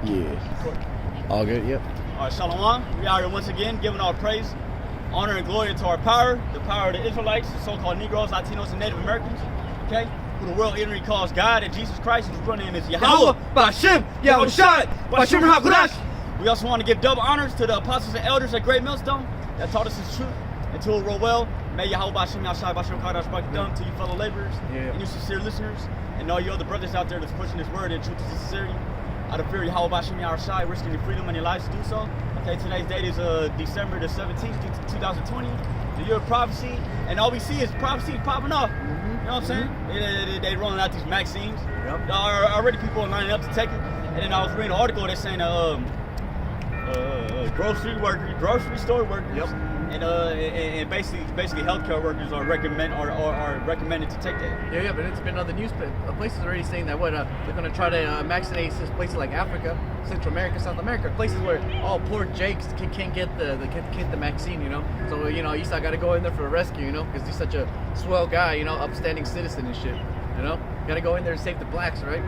Yeah. All good, yep. All right, Shalom. We are here once again giving our praise, honor, and glory to our power, the power of the Israelites, the so-called Negroes, Latinos, and Native Americans, okay? Who the world ignorantly calls God, and Jesus Christ, whose real name is Yahweh, Ba'Shem, Yahushua, Ba'Shem HaKadosh. We also want to give double honors to the apostles and elders at Great Millstone that taught us the truth and to roll well. May Yahweh, Ba'Shem, Yahushua, Ba'Shem HaKadosh bring done to you fellow laborers and you sincere listeners and all you other brothers out there that's pushing this word in truth and sincerity. Out of fear, Yahweh, Ba'Shem, Yahushua, risking your freedom and your lives to do so. Okay, today's date is December the 17th, 2020, the year of prophecy, and all we see is prophecy popping up. You know what I'm saying? They rolling out these magazines. Already people are lining up to take it. And then I was reading an article that's saying grocery store workers, and basically healthcare workers are recommended to take that. Yeah, but it's been other news places already saying that they're going to try to vaccinate places like Africa, Central America, South America, places where all poor Jakes can't get the vaccine, you know. So you still got to go in there for a rescue, you know, because he's such a swell guy, you know, upstanding citizen and shit, you know. Got to go in there and save the blacks, right?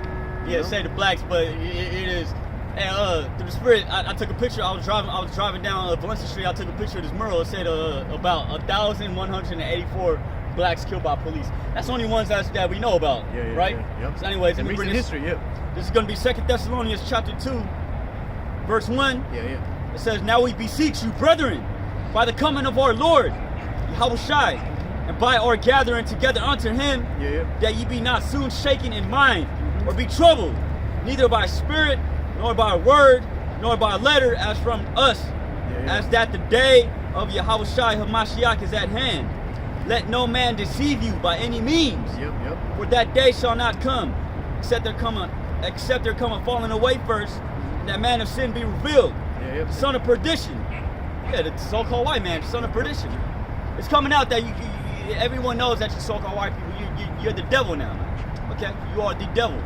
Yeah, save the blacks, but it is. And through the spirit, I took a picture. I was driving down Valencia Street. I took a picture of this mural. It said about 1,184 blacks killed by police. That's the only ones that we know about, right? Yep. So anyways, in recent history, This is going to be 2 Thessalonians chapter 2, verse 1. It says, "Now we beseech you, brethren, by the coming of our Lord, Yahushua, and by our gathering together unto him, that ye be not soon shaken in mind, or be troubled, neither by spirit, nor by word, nor by letter, as from us, as that the day of Yahushua Hamashiach is at hand. Let no man deceive you by any means, for that day shall not come, except there come a falling away first, and that man of sin be revealed, the son of perdition." Yeah, the so-called white man, son of perdition. It's coming out that everyone knows that you so-called white people, you're the devil now, man. Okay, you are the devil.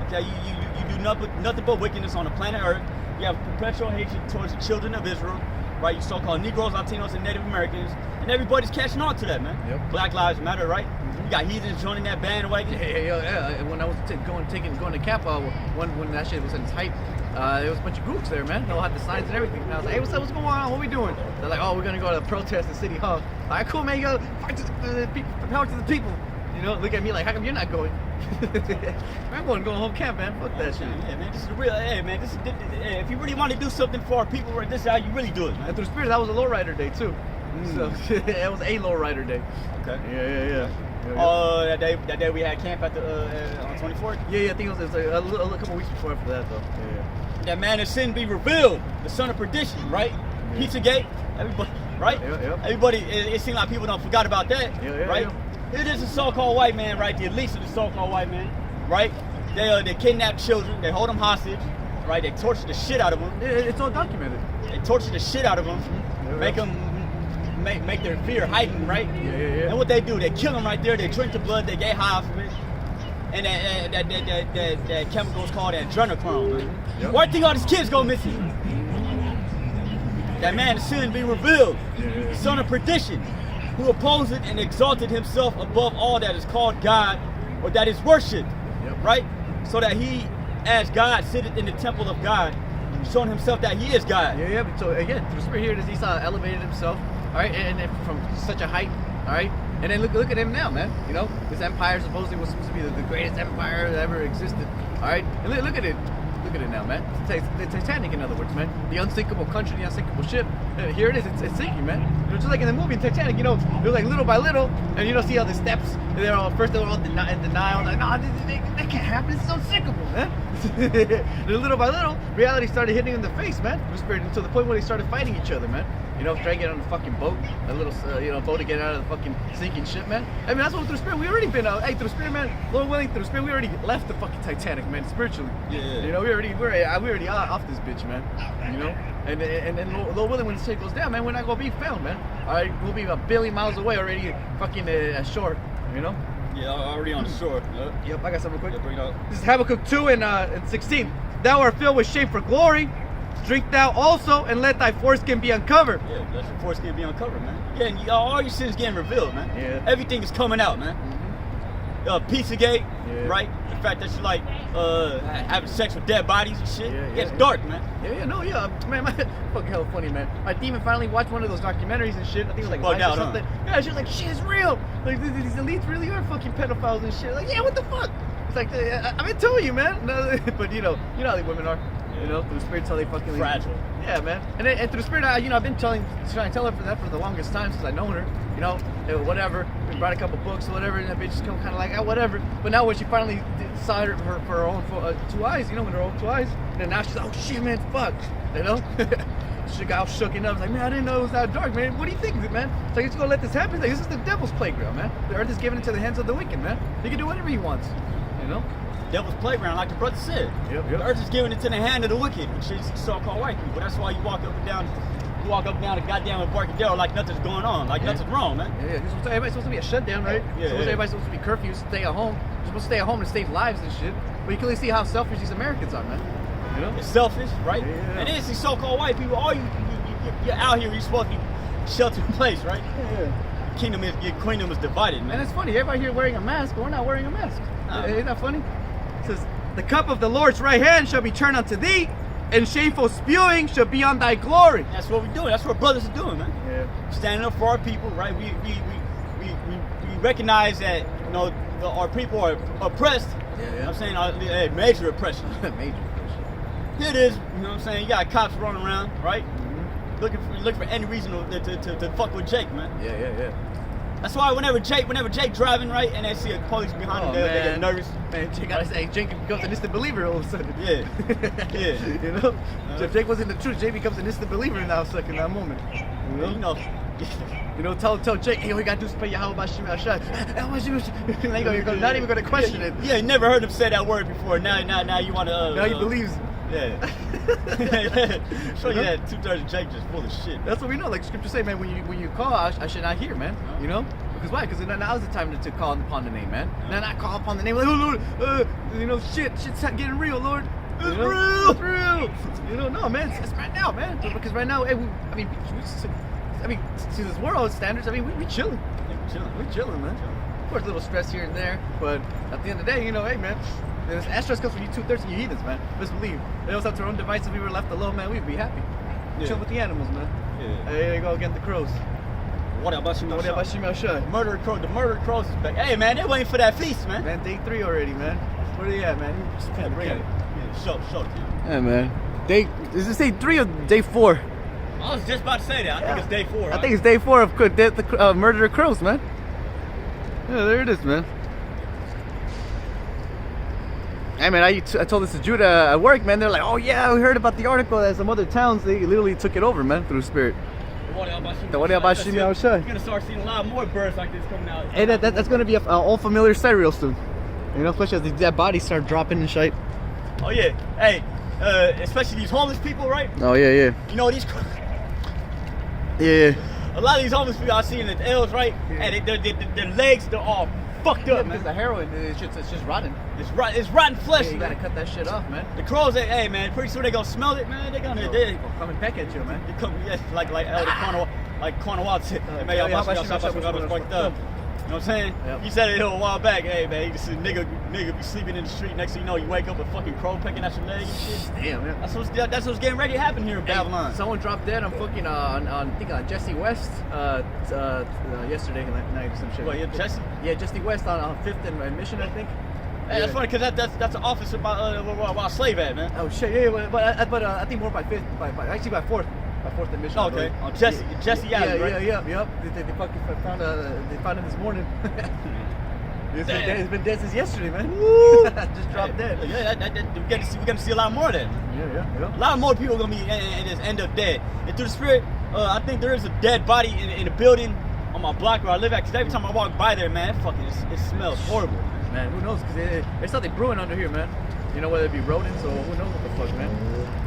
Okay, you do nothing but wickedness on the planet Earth. You have perpetual hatred towards the children of Israel, right? You so-called Negroes, Latinos, and Native Americans, and everybody's catching on to that, man. Black Lives Matter, right? You got heathens joining that bandwagon. Yeah. When I was going to Cap, when that shit was in its height, there was a bunch of groups there, man. They all had the signs and everything. And I was like, "Hey, what's going on? What are we doing?" They're like, "Oh, we're gonna go to protest at City Hall." All right, cool, man. You go fight to the people, power to the people. You know, look at me like, how come you're not going? I'm going to go home camp, man. Fuck that shit. Yeah, man, this is real. Hey, man, if you really want to do something for our people, this is how you really do it, man. And through the spirit, that was a lowrider day, too. So, it was a lowrider day. Okay. Yeah. That day we had camp at on 24th? Yeah, I think it was a couple weeks before after that, though. Yeah. That man of sin be revealed, the son of perdition, right? Pizzagate, everybody, right? Everybody, it seems like people don't forgot about that, right? It is a so-called white man, right? The elites of the so-called white man, right? They kidnap children, they hold them hostage, right? They torture the shit out of them. It's all documented. They torture the shit out of them, make their fear heightened, right? And what they do, they kill them right there. They drink the blood, they get high from it, and that chemical is called adrenochrome. Man. Why do you think all these kids go missing? That man of sin be revealed, son of perdition, who opposed and exalted himself above all that is called God or that is worshipped, right? So that he, as God, sitteth in the temple of God, showing himself that he is God. But so again, through the spirit here, Esau elevated himself, all right, and from such a height, all right, and then look at him now, man. You know, this empire supposedly was supposed to be the greatest empire that ever existed, all right, and look at it. Look at it now, man. The Titanic, in other words, man. The unsinkable country, the unsinkable ship. Here it is. It's sinking, man. You know, just like in the movie Titanic, you know, it was like little by little, and you know, see how the steps. They're all in denial. Like, no, that can't happen. It's unsinkable, man. Little by little, reality started hitting in the face, man. To the point where they started fighting each other, man. You know, trying to get on the fucking boat, a little, boat to get out of the fucking sinking ship, man. I mean, that's what through spirit we already been out. Hey, through spirit, man. Lord willing, through spirit we already left the fucking Titanic, man. Spiritually, You know, we're already off this bitch, man. You know, and then Lord willing, when the shit goes down, man, we're not gonna be found, man. All right, we'll be a billion miles away already, fucking ashore. You know. Yeah, already on the shore. Yep, I got something real quick. Bring it up. This is Habakkuk 2 and 16. Thou art filled with shame for glory. Drink thou also, and let thy foreskin be uncovered. Yeah, let your foreskin be uncovered, man. Yeah, and all your sins getting revealed, man. Yeah. Everything is coming out, man. Pizzagate, right? The fact that you like having sex with dead bodies and shit. Yeah, It gets dark, man. Man, fucking hell funny, man. My demon finally watched one of those documentaries and shit. I think it was like Bugged Life out, or something. Yeah, she was like, shit, it's real. Like these elites really are fucking pedophiles and shit. Like, yeah, what the fuck? It's like, I've been telling you, man. No, but you know how the women are. You know, through the spirit, how they fucking fragile. Yeah, man. And through the spirit, I've been trying to tell her for that for the longest time since I known her. You know, whatever. We brought a couple books or whatever, and that bitch just kind of like, whatever. But now when she finally saw her for her own two eyes, you know, with her own two eyes, and then now she's like, oh shit, man, fuck. You know? She got all shook up. Like, man, I didn't know it was that dark, man. What do you think of it, man? It's like, you're just gonna let this happen? It's like, this is the devil's playground, man. The earth is given into the hands of the wicked, man. He can do whatever he wants. You know? Devil's playground, like the brother said. Yep. The earth is given into the hand of the wicked, which is so-called white people. That's why you walk up and down the goddamn Embarcadero like nothing's going on, like nothing's wrong, man. Yeah. Everybody's supposed to be a shutdown, right? Everybody's supposed to be curfew, stay at home. You're supposed to stay at home and save lives and shit. But you can really see how selfish these Americans are, man. You know? It's selfish, right? Yeah. And it's these so-called white people. All you're out here. You're supposed to be sheltered in place, right? Yeah. Your kingdom is divided, man. And it's funny. Everybody here wearing a mask, but we're not wearing a mask. Isn't that funny? It says, the cup of the Lord's right hand shall be turned unto thee, and shameful spewing shall be on thy glory. That's what we're doing. That's what brothers are doing, man. Yeah. Standing up for our people, right? We recognize that, you know, our people are oppressed. Yeah. You know what I'm saying? Major oppression. Major oppression. Here it is. You know what I'm saying? You got cops running around, right? Looking for any reason to fuck with Jake, man. Yeah. That's why whenever Jake driving, right, and they see a police behind him, they get nervous. Man, Jake becomes an instant believer all of a sudden. Yeah. You know? If Jake wasn't the truth, Jake becomes an instant believer in that second, that moment. You know, tell Jake, hey, all you gotta do is pray Yahweh Bashim Ashad. You're not even gonna question it. Yeah, you never heard him say that word before. Now you wanna. Now he believes. Yeah. Show you that 2/3 of Jake just full of shit. That's what we know. Like scripture say, man, when you call, I should not hear, man. You know? Because why? Because now's the time to call upon the name, man. Now not call upon the name like, oh Lord, you know, shit's getting real, Lord. It's real. You know, no, man, it's right now, man. Because right now, to this world standards, we chilling. We're chilling, man. Of course, a little stress here and there, but at the end of the day, you know, hey, man. That stress comes from you 2/3 of you heathens, man. Let's believe. If it was up to our own devices, we were left alone, man, we'd be happy. Chill with the animals, man. Yeah. There you go again, the crows. What about you? The murder crows is back. Hey, man, they're waiting for that feast, man. Man, day 3 already, man. Where they at, man? Just bring it. Yeah, show it to you. Yeah, man. Is this day 3 or day 4? I was just about to say that. I think it's day 4. I think it's day 4 of the murder of crows, man. Yeah, there it is, man. Hey man, I told this to Judah at work, man. They're like, oh yeah, we heard about the article that some other towns, they literally took it over, man, through spirit. You're gonna start seeing a lot more birds like this coming out. Hey, that's gonna be an all familiar sight real soon. You know, especially as these dead bodies start dropping and shit. Oh yeah. Hey, especially these homeless people, right? Oh yeah. You know these. Yeah. A lot of these homeless people I see in the L's, right? Yeah. And their legs, they're all fucked up, man. Because the heroin, it's just rotten. It's rotten flesh. Yeah, you gotta cut that shit off, man. The crows, hey man, pretty soon they gonna smell it, man. They gonna come and peck at you, man. They come, like Cornwall said. You know what I'm saying? Yep. You said it a while back. Hey man, you see nigga be sleeping in the street. Next thing you know, you wake up with fucking crow pecking at your leg and shit. Damn, man. That's what's getting ready to happen here in Babylon. Someone dropped dead on fucking I think Jesse West yesterday night or some shit. What, Jesse? Yeah, Jesse West on 5th and Mission, I think. Hey, that's funny because that's an office about a slave at, man. Oh shit, yeah, but I think more by 5th, by 4th. By 4th and Mission. Oh, okay. On Jesse Alley, right? Yeah. They fucking found him this morning. It's been dead since yesterday, man. Just dropped dead. Yeah, we're gonna see a lot more of that. Yeah. A lot more people are gonna be in this end up dead. And through the spirit, I think there is a dead body in a building on my block where I live at. Because every time I walk by there, man, it smells horrible. Man, who knows? Because there's something brewing under here, man. You know, whether it be rodents or who knows what the fuck, man.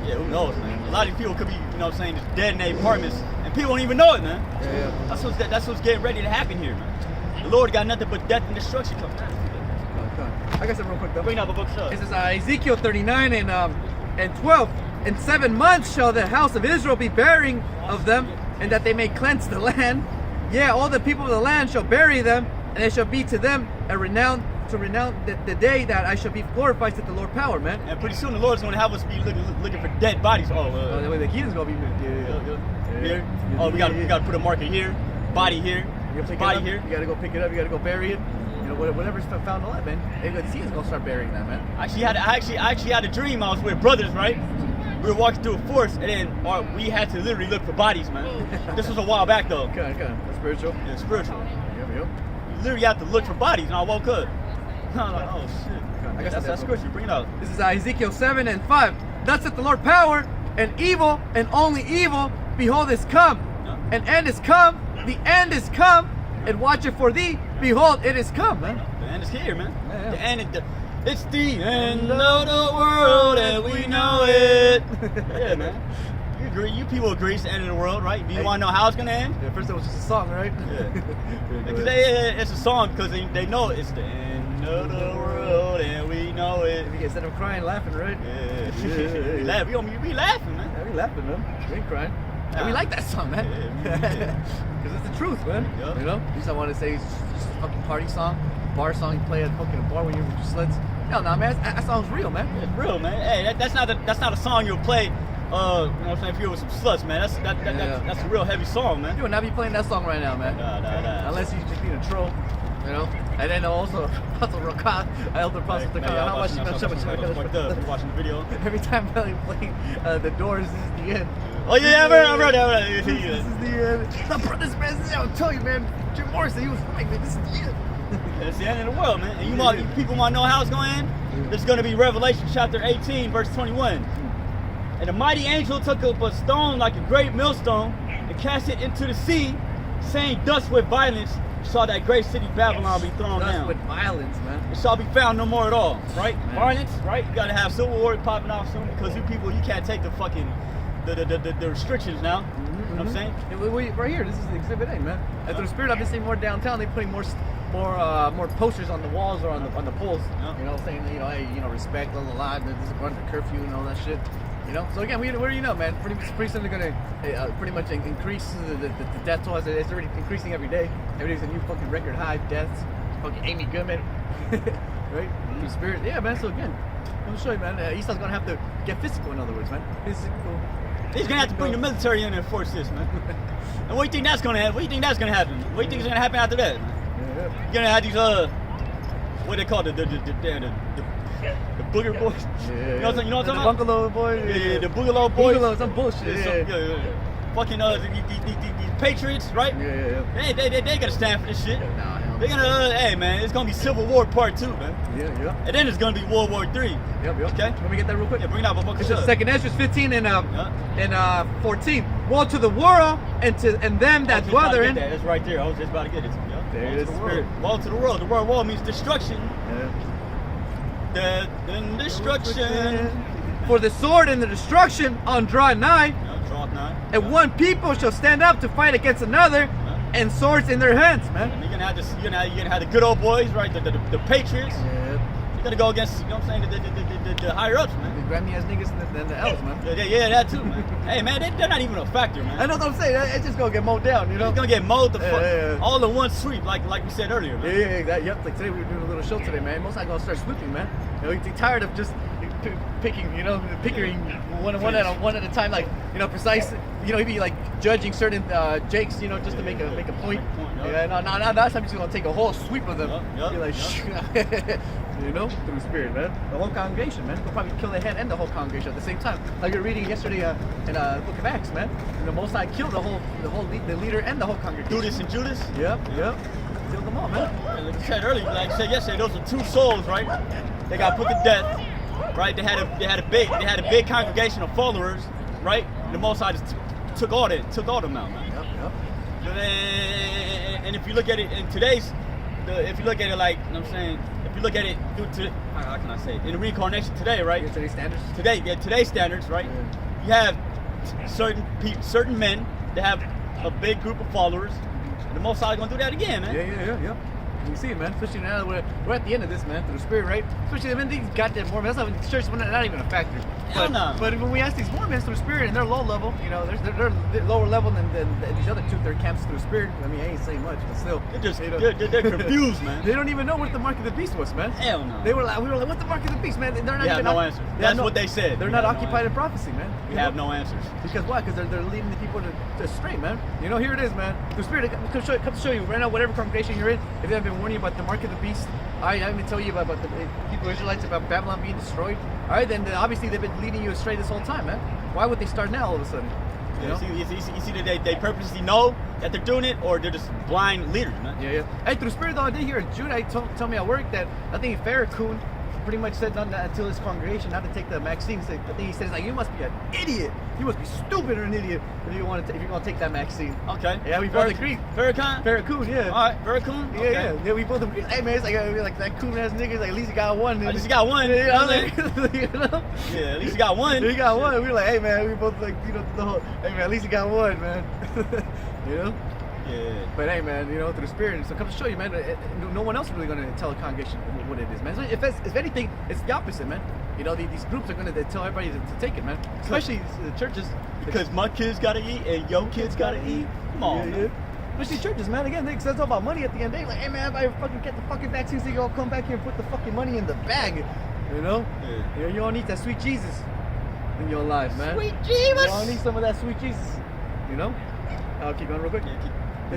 Yeah, who knows, man. A lot of these people could be, you know what I'm saying, just dead in their apartments, and people don't even know it, man. Yeah. That's what's getting ready to happen here, man. The Lord got nothing but death and destruction coming. I got some real quick though. Bring up a book, sir. This is Ezekiel 39 and 12. In 7 months shall the house of Israel be burying of them, and that they may cleanse the land. Yeah, all the people of the land shall bury them, and it shall be to them a renown to renounce the day that I shall be glorified, said the Lord power, man. And pretty soon the Lord's going to have us be looking for dead bodies. The way the heathen's going to be here. We got to put a marker here, body here, body here. You got to go pick it up. You got to go bury it. You know, whatever's found alive, man. The heathen's going to start burying that, man. I actually had a dream. I was with brothers, right? We were walking through a forest, and then we had to literally look for bodies, man. This was a while back, though. Okay. That's spiritual. Yeah, spiritual. Yep. You literally have to look for bodies, and I woke up. I'm like, oh shit. I guess That's scripture. Bring it out. This is Ezekiel 7:5. Thus saith the Lord power, and evil, and only evil, behold, is come. An end is come, the end is come, and watch it for thee, behold, it is come, man. The end is here, man. Yeah. The end it's the end of the world, and we know it. Yeah, man. You agree? You people agree it's the end of the world, right? Do you want to know how it's gonna end? Yeah, first it was just a song, right? Yeah. Because it's a song because they know it's the end of the world, and we know it. Instead of crying, laughing, right? Yeah. We laughing, man. Yeah, we laughing, man. We ain't crying. And we like that song, man. Because it's the truth, man. Yep. You know? At least I want to say it's just a fucking party song, bar song you play at fucking bar when you're with your sluts. Hell no, man. That song's real, man. It's real, man. Hey, that's not a song you'll play. You know what I'm saying? If you're with some sluts, man. That's a real heavy song, man. You would not be playing that song right now, man. Nah. Unless you just being a troll, you know. And then also, Apostle Rakat, Elder Apostle Rakat. I'm watching the video. Every time I play The Doors, this is the end. Oh yeah, I'm ready. This is the end. This man, I'll tell you, man. Jim Morrison, he was right, man. This is the end. It's the end of the world, man. And you people want to know how it's going to end? This is going to be Revelation chapter 18, verse 21. And the mighty angel took up a stone like a great millstone and cast it into the sea, saying, thus with violence shall that great city Babylon be thrown down. With violence, man. It shall be found no more at all, right? Man. Violence, right? You got to have civil war popping off soon because you people, you can't take the fucking the restrictions now. You know what I'm saying? Right here, this is the Exhibit A, man. And through the Spirit, I've been seeing more downtown. They're putting more posters on the walls or on the poles. You know, saying hey, respect, blah blah blah. This is under curfew and all that shit. You know. So again, what do you know, man? Pretty soon they're gonna pretty much increase the death toll. It's already increasing every day. Every day's a new fucking record high deaths. Fucking Amy Goodman, right? Through the Spirit, yeah, man. So again, I'm show you, man. Esau's gonna have to get physical. In other words, man. Physical. He's gonna have to bring the military in and enforce this, man. And what do you think that's gonna happen? What do you think that's gonna happen? What do you think is gonna happen after that? Man? You're gonna have these what they call the booger boys. Yeah. You know what I'm talking about? The bungalow boys. Yeah, the boogaloo boys. Boogaloo, some bullshit. Yeah. Fucking these patriots, right? Yeah. They gotta stand for this shit. Nah, they're gonna, hey man, it's gonna be Civil War Part 2, man. Yeah. And then it's gonna be World War 3. Yep. Okay. Let me get that real quick. Yeah, bring it out. It's just 2nd Ezra 15 and 14. Woe to the world and them that dwell therein. That's right there. I was just about to get it. There it is. Woe to the world. The word woe means destruction. Yeah. Death and destruction. For the sword and the destruction on draweth nigh. Draweth nigh. And one people shall stand up to fight against another, and swords in their hands, man. And you're gonna have this. You're gonna have the good old boys, right? The patriots. Yeah. You're gonna go against, you know what I'm saying, the higher ups, man. The Grammy ass niggas than the elves, man. Yeah, that too, man. Hey, man, they're not even a factor, man. I know what I'm saying. It's just gonna get mowed down, you know. It's gonna get mowed the fuck, Yeah. all in one sweep, like we said earlier, man. Yeah. Yep. Like today we were doing a little show today, man. Most likely gonna start sweeping, man. You're tired of just pickering one at a time, like precise. He'd be like judging certain jakes, just to make a point. Yeah, no, that's time he's gonna take a whole sweep of them. Be like, through the Spirit, man. The whole congregation, man. He'll probably kill the head and the whole congregation at the same time. Like you're reading yesterday in the Book of Acts, man. And the Most High killed the leader and the whole congregation. Judas and Judas. Yep. Killed them all, man. Like I said earlier, like I said yesterday, those are two souls, right? They got put to death, right? They had a big congregation of followers, right? And the Most High just took all them out, man. Yep. And if you look at it in today's, if you look at it like, you know what I'm saying, if you look at it due to, how can I say it, in the reincarnation today, right? Today's standards. Today's standards, right? Yeah. You have certain men that have a big group of followers. And the Most High is gonna do that again, man. Yeah. You see it, man. Especially now that we're at the end of this, man, through the Spirit, right? Especially when these goddamn Mormons. That's not church. Not even a factor. Hell no. But when we ask these Mormons through the Spirit and they're low level, you know, they're lower level than these other two third camps through the Spirit. I mean, I ain't saying much, but still. They're just they're confused, man. They don't even know what the mark of the beast was, man. Hell no. We were like, what's the mark of the beast, man? They're not We have even no answers. That's what they said. They're not occupied in prophecy, man. We have no answers. Because why? Because they're leading the people to astray, man. You know, here it is, man. The Spirit comes to show you right now, whatever congregation you're in. If they have been warning you about the mark of the beast, I even tell you about the Hebrew Israelites, about Babylon being destroyed. All right, then obviously they've been leading you astray this whole time, man. Why would they start now all of a sudden? You know? You see that they purposely know that they're doing it, or they're just blind leaders, man. Yeah. Hey, through Spirit, though, I did hear Jude told me at work that I think Farrakhan pretty much said until his congregation not to take the vaccine. So I think he says like, you must be an idiot. You must be stupid or an idiot if you're going to take that vaccine. Okay. Yeah, we both agree. Farrakhan, yeah. All right, Farrakhan. Okay. Yeah, we both agree. Hey man, it's like that cool ass nigga. Like at least he got one. At least he got one. Yeah, I was like, you know? Yeah, at least he got one. He got one. We were like, hey man, we both like, you know, the whole. Hey man, at least he got one, man. You know. Yeah. But hey, man, you know, through the Spirit, so come to show you, man. No one else is really going to tell a congregation what it is, man. So if anything, it's the opposite, man. You know, these groups are going to tell everybody to take it, man. Especially the churches. Because my kids gotta eat and your kids gotta eat. Come on, man. Especially churches, man. Again, it's all about money at the end of the day. Like, hey, man, if I fucking get the fucking vaccines, they all come back here and put the fucking money in the bag. You know? Yeah. You don't need that sweet Jesus in your life, man. Sweet Jesus. You don't need some of that sweet Jesus. You know? I'll keep going real quick.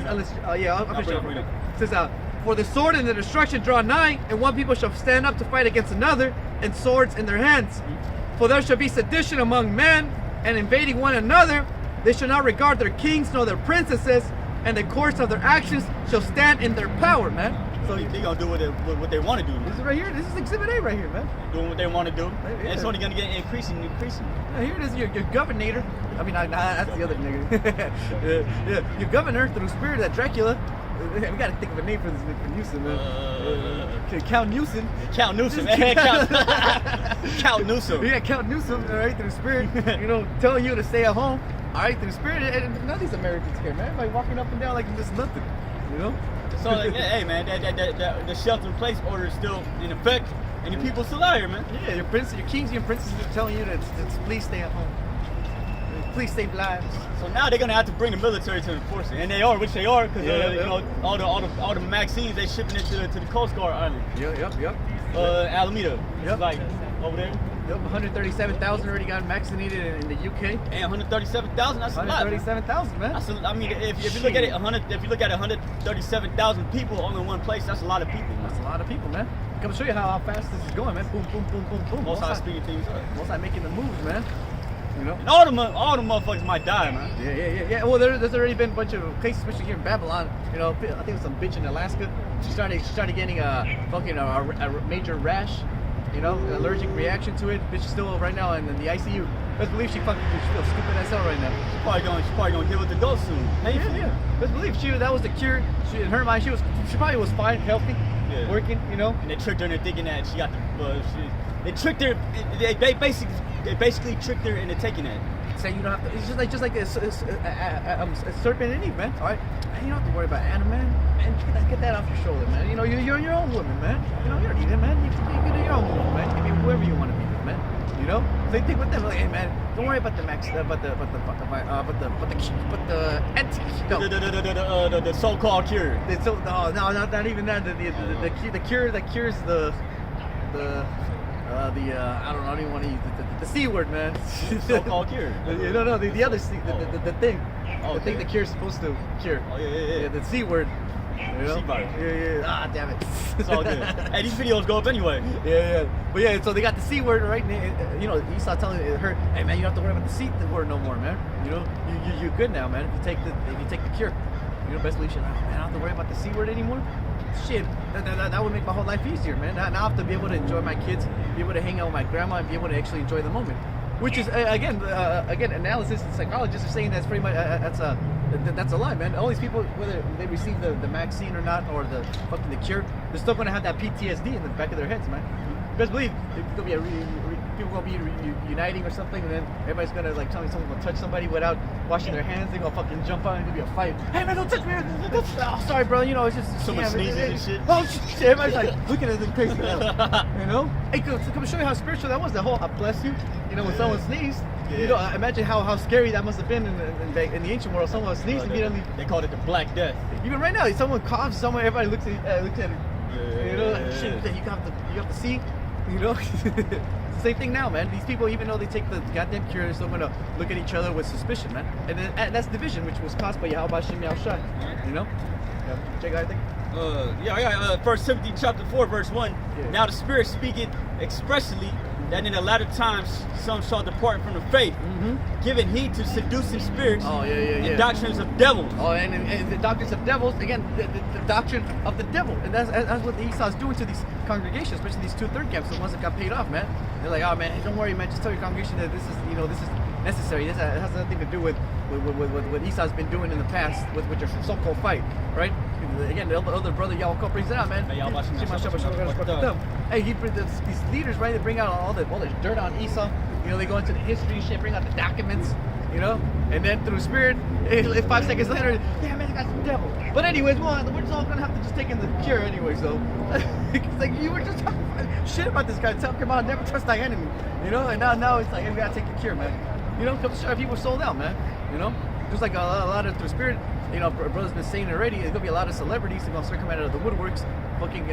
I'll finish it. It says, for the sword and the destruction draw nigh, and one people shall stand up to fight against another, and swords in their hands. For there shall be sedition among men, and invading one another. They shall not regard their kings nor their princesses, and the course of their actions shall stand in their power, man. So they gonna do what they want to do. This is right here. This is Exhibit A right here, man. Doing what they want to do. Yeah. And it's only gonna get increasing. Yeah, here it is. Your governor. I mean, that's the other nigga. yeah. Your governor through Spirit, that Dracula. We gotta think of a name for this Newsom, man. Count Newsom. Count Newsom. Count Newsom. Yeah, Count Newsom. All right, through Spirit. You know, telling you to stay at home. All right, through Spirit. And none of these Americans care, man. Everybody walking up and down like it's nothing. You know. So like, hey man, the shelter-in-place order is still in effect, and the people still out here, man. Yeah, your kings and princesses are telling you to please stay at home. Please save lives. So now they're gonna have to bring the military to enforce it, and they are, which they are, because you know all the vaccines they shipping it to the Coast Guard Island. Yep. Alameda. Yep. Like over there. Yep, 137,000 already got vaccinated in the UK. And 137,000, that's a lot. 137,000, man. I mean, if you look at it, if you look at 137,000 people all in one place, that's a lot of people. Man. That's a lot of people, man. Come show you how fast this is going, man. Boom, boom, boom, boom, boom. Most high speeding things up. Most high making the moves, man. You know. And all the motherfuckers might die, man. Yeah. Well, there's already been a bunch of cases, especially here in Babylon. You know, I think it was some bitch in Alaska. She started getting a major rash. You know, an allergic reaction to it. Bitch is still right now in the ICU. Best believe she feels stupid as hell right now. She's probably gonna give it the dose soon. Yeah. Best believe that was the cure. In her mind, she probably was fine, healthy, working. You know. And they tricked her into thinking that she got the. They tricked her. They basically tricked her into taking that. Say you don't have to. It's just like a serpent in Eve, man. All right, you don't have to worry about Anna, man. Man, get that off your shoulder, man. You know, you're your own woman, man. You know, you don't need it, man. You can do your own woman, man. You can be whoever you want to be with, man. You know. Same thing with them. Like, hey, man, don't worry about the the so-called cure. No, not even that. The cure that cures the I don't even want to use the C word, man. So-called cure. No, the other C, the thing. The thing the cure's supposed to cure. Oh, yeah. The C word. You know? C-virus. Yeah. Ah, damn it. It's all good. Hey, these videos go up anyway. Yeah. But yeah, so they got the C word, right? You know, Esau telling her, hey, man, you don't have to worry about the C word no more, man. You know, you're good now, man. If you take the cure. You know, best believe shit. Man, I don't have to worry about the C word anymore. Shit, that would make my whole life easier, man. Now I have to be able to enjoy my kids, be able to hang out with my grandma, and be able to actually enjoy the moment. Which is again, analysis and psychologists are saying that's pretty much that's a lie, man. All these people, whether they receive the vaccine or not, or the cure, they're still gonna have that PTSD in the back of their heads, man. You best believe it's gonna be a people gonna be uniting or something, and then everybody's gonna like telling someone's gonna touch somebody without washing their hands. They're gonna fucking jump on and there's gonna be a fight. Hey man, don't touch me! Oh, sorry, bro. You know, it's just someone sneezes and shit. Oh shit! Everybody's like looking at them crazy. You know? Hey, come show you how spiritual that was. That whole "I bless you." You know, when someone sneezed. Yeah. You know, imagine how scary that must have been in the ancient world. Someone sneezed immediately. They called it the Black Death. Even right now, someone coughs, everybody looks at it. Yeah, You know, yeah, shit that you have to see. You know, it's the same thing now, man. These people, even though they take the goddamn cure, they're still gonna look at each other with suspicion, man. And that's division, which was caused by Yahweh Shem Yahushai. You know? Yeah. Jake, I think. I got 1 Timothy chapter 4, verse 1. Yeah. Now the Spirit speaketh expressly that in the latter times some shall depart from the faith, giving heed to seducing spirits and doctrines of devils. Oh, and the doctrines of devils, again, the doctrine of the devil. And that's what Esau's doing to these congregations, especially these 2/3 camps, the ones that got paid off, man. They're like, oh man, don't worry, man, just tell your congregation that this is necessary. This has nothing to do with what Esau's been doing in the past with your so-called fight, right? Again, the other brother Yahweh brings it out, man. Hey, these leaders, right? They bring out all the dirt on Esau. You know, they go into the history and shit, bring out the documents. You know, and then through spirit, 5 seconds later, yeah, man, I got some devil. But anyways, we're just all gonna have to just take in the cure anyways, though. It's like you were just talking shit about this guy, talking about never trust thy enemy. You know, and now it's like, hey, we gotta take the cure, man. You know, come show people sold out, man. You know, just like a lot of through spirit. You know, brother's been saying already, there's gonna be a lot of celebrities that are gonna start coming out of the woodworks, fucking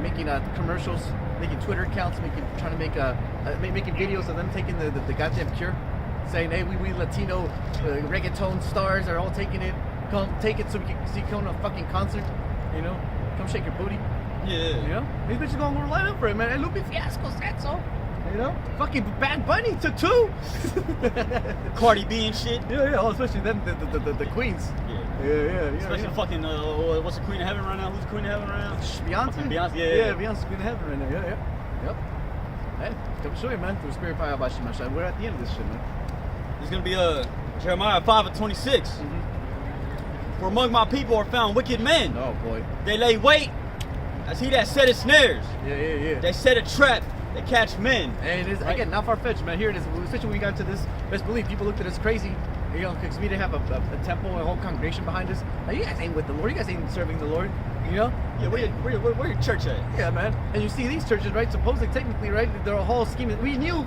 making commercials, making Twitter accounts, trying to make making videos of them taking the goddamn cure, saying, hey, we Latino reggaeton stars are all taking it. Come take it so we can see come to a fucking concert. You know, come shake your booty. Yeah. You know, these bitches gonna line up for it, man. Hey, Lupe Fiasco said so. You know, fucking Bad Bunny took 2. Cardi B and shit. Yeah. Oh, especially them, the queens. Yeah. Especially fucking what's the Queen of Heaven right now? Who's the Queen of Heaven right now? Beyonce. Yeah. Beyonce's Queen of Heaven right now. Yep. Hey, come show you, man. Through Spirit Fire by Shemashai. We're at the end of this shit, man. It's gonna be Jeremiah 5:26. For among my people are found wicked men. Oh boy. They lay wait as he that setteth snares. Yeah. They set a trap. They catch men. And it is, right? Again, not far-fetched, man. Here it is. Especially when we got to this best belief, people looked at us crazy. You know, because we didn't have a temple and a whole congregation behind us. Now, you guys ain't with the Lord. You guys ain't serving the Lord. You know? Yeah, where your church at? Yeah, man. And you see these churches, right? Supposedly, technically, right? They're a whole scheme. We knew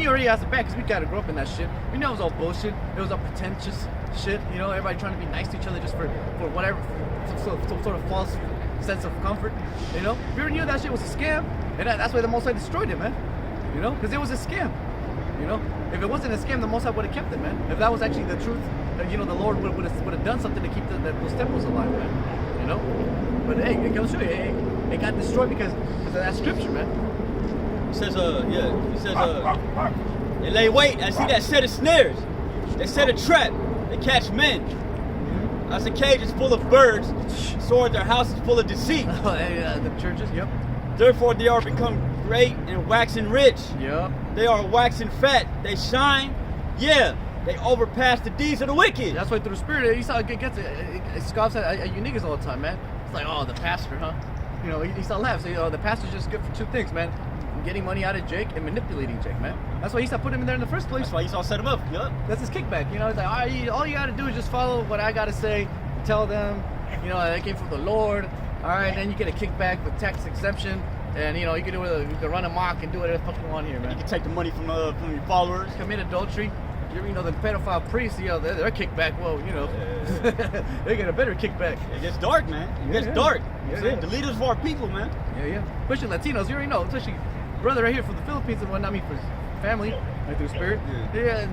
already as a back because we got to grow up in that shit. We know it was all bullshit. It was all pretentious shit. You know, everybody trying to be nice to each other just for whatever, some sort of false sense of comfort. You know? We already knew that shit was a scam. And that's why the Most High destroyed it, man. You know? Because it was a scam. You know, if it wasn't a scam, the Most High would have kept it, man. If that was actually the truth, you know, the Lord would have done something to keep those temples alive, man. You know, but hey, it goes to you. It got destroyed because of that scripture, man. It says, they lay wait and see that set of snares. They set a trap. They catch men. As the cage is full of birds, so are their houses full of deceit. The churches, yep. Therefore they are become great and waxing rich. Yep. They are waxing fat. They shine. Yeah. They overpass the deeds of the wicked. That's why through the spirit, Esau scoffs at you niggas all the time, man. It's like, oh, the pastor, huh? You know, Esau laughs. You know, the pastor's just good for 2 things, man. Getting money out of Jake and manipulating Jake, man. That's why Esau put him in there in the first place. That's why Esau set him up. Yup. That's his kickback. You know, it's like, all you got to do is just follow what I got to say. Tell them, you know, they came from the Lord. All right, then you get a kickback with tax exemption. And you know, you can run amok and do whatever the fuck you want here, man. You can take the money from your followers. Commit adultery. You know, the pedophile priests, you know, their kickback, well, you know, they get a better kickback. It gets dark, man. It gets dark. The leaders of our people, man. Yeah. Especially Latinos, you already know. Especially brother right here from the Philippines and whatnot, I mean, for his family, like through spirit. Yeah.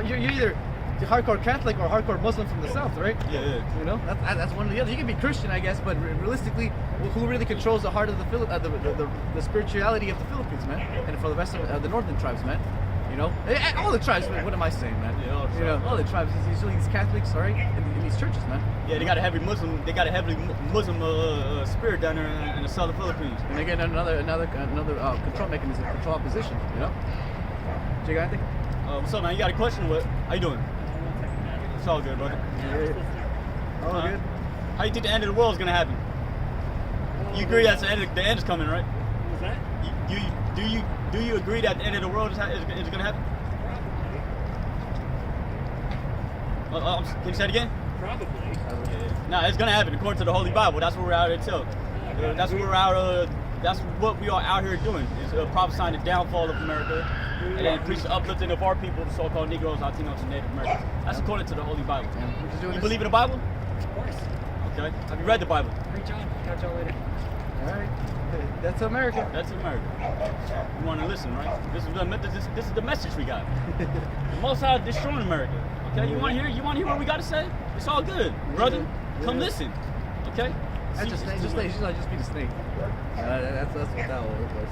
You're either hardcore Catholic or hardcore Muslim from the South, right? Yeah. You know, that's one or the other. You can be Christian, I guess, but realistically, who really controls the heart of the spirituality of the Philippines, man? And for the rest of the northern tribes, man. You know, all the tribes. What am I saying, man? Yeah, all the tribes. It's usually these Catholics, sorry, in these churches, man. Yeah, they got a heavy Muslim. They got a heavily Muslim spirit down there in the southern Philippines. And they get another control mechanism, control opposition. You know. Jake, I think. What's up, man? You got a question? What? How you doing? It's all good, brother. Yeah. All good. How you think the end of the world is gonna happen? You agree that the end is coming, right? What's that? You do you agree that the end of the world is going to happen? Can you say it again? Probably. No, it's going to happen according to the Holy Bible. That's what we're out here telling. That's what we're out. That's what we are out here doing. Is prophesying the downfall of America and then preach the uplifting of our people, the so-called Negroes, Latinos, and Native Americans. That's according to the Holy Bible. You believe in the Bible? Of course. Okay. Have you read the Bible? Preach on. Catch y'all later. All right. That's America. That's America. You want to listen, right? This is the message we got. The Most High destroying America. Okay, you want to hear? You want to hear what we got to say? It's all good, brother. Come listen. Okay. Just be the snake. That's what that was.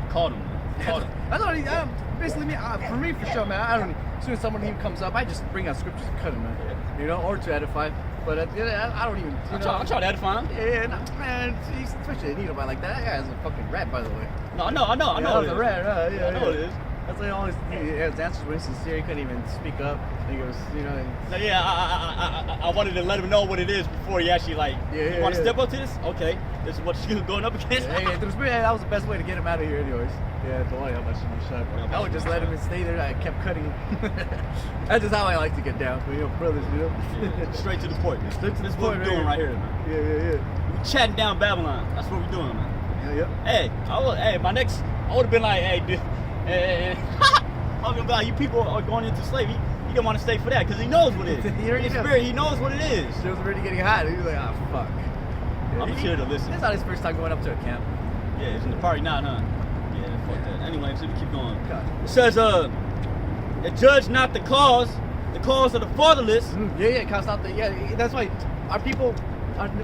Called him. Called him. That's what basically me. For me, for sure, man. I don't. As soon as someone even comes up, I just bring out scriptures and cut him, man. You know, or to edify. But I don't even. I try to edify him. Yeah, man. Especially Anita like that. That guy's a fucking rat, by the way. No, I know. That's a rat. I know it is. That's why his answers were insincere. He couldn't even speak up. He goes, you know. So yeah, I wanted to let him know what it is before he actually you want to step up to this? Okay, this is what you're going up against. That was the best way to get him out of here, anyways. Yeah, don't worry how much he shot. I would just let him stay there. I kept cutting him. That's just how I like to get down. You know, brothers, you know. Yeah, straight to the point. Straight to the That's point. what we're doing right here, man. Yeah. We chatting down Babylon. That's what we're doing, man. Yeah. Hey, I would have been like, hey, I was gonna be like, you people are going into slavery. He didn't want to stay for that because he knows what it is. In spirit, he knows what it is. It was already getting hot. He was like, oh, fuck. I'm just here to listen. It's not his first time going up to a camp. Yeah, he's in the party now, huh? Yeah, fuck that. Anyway, so we keep going. God. It says, judge not the cause of the fatherless. Yeah, cast out that's why our people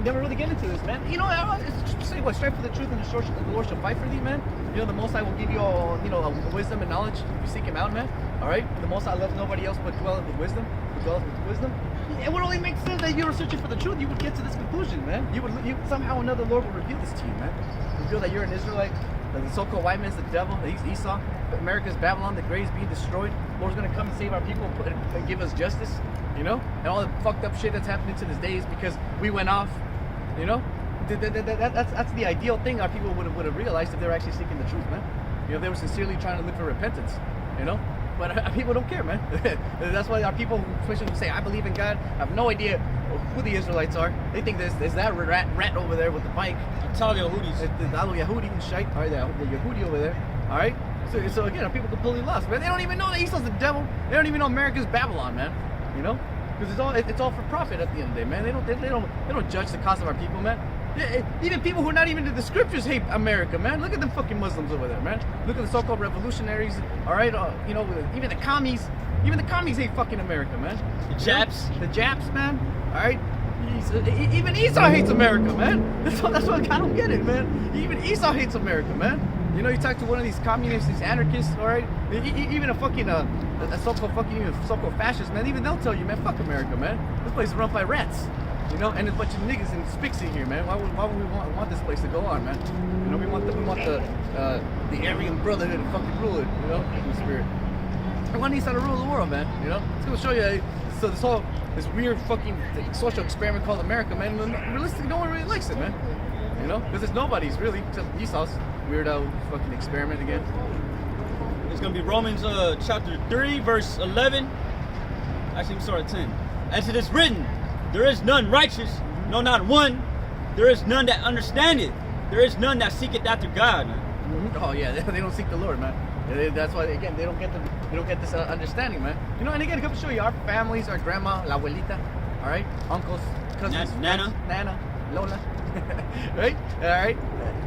never really get into this, man. You know, it's just say what, strive for the truth and the Lord shall fight for thee, man. You know, the Most High will give you all, you know, wisdom and knowledge if you seek him out, man. All right? The Most High loves nobody else but dwelleth with wisdom. It would only make sense that you were searching for the truth. You would get to this conclusion, man. You somehow or another, Lord will reveal this to you, man. Reveal that you're an Israelite. That the so-called white man's the devil. That he's Esau. America's Babylon. The grave is being destroyed. The Lord's gonna come and save our people and give us justice. You know, and all the fucked up shit that's happening to this day is because we went off. You know, that's the ideal thing our people would have realized if they were actually seeking the truth, man. You know, if they were sincerely trying to look for repentance. You know, but our people don't care, man. That's why our people, especially who say I believe in God, have no idea who the Israelites are. They think there's that rat over there with the bike. Tell the Yehudis. The Yehudi and shite. All right, the Yehudi over there. All right. So again, our people completely lost, man. They don't even know that Esau's the devil. They don't even know America's Babylon, man. You know, because it's all for profit at the end of the day, man. They don't judge the cause of our people, man. Even people who are not even into the scriptures hate America, man. Look at them fucking Muslims over there, man. Look at the so-called revolutionaries. All right, you know, even the commies. Even the commies hate fucking America, man. The Japs, man. All right. Even Esau hates America, man. That's what I don't get it, man. Even Esau hates America, man. You know, you talk to one of these communists, these anarchists, all right? Even a fucking a so-called fascist, man. Even they'll tell you, man, fuck America, man. This place is run by rats, you know. And there's a bunch of niggas and spics in here, man. Why would we want this place to go on, man? You know, we want the Aryan Brotherhood to fucking rule it, you know, in the spirit. We want Esau to rule the world, man. You know, it's gonna show you. So this weird fucking social experiment called America, man. Realistically, no one really likes it, man. You know, because it's nobody's really except Esau's weirdo fucking experiment again. It's gonna be Romans chapter 3, verse 11. Actually, we start at 10. As it is written, there is none righteous, no, not one. There is none that understandeth. There is none that seeketh after God, man. Mm-hmm. Oh yeah, they don't seek the Lord, man. That's why again they don't get this understanding, man. You know, and again, come to show you our families, our grandma, la abuelita, all right, uncles, cousins, Nana, Lola, right? All right.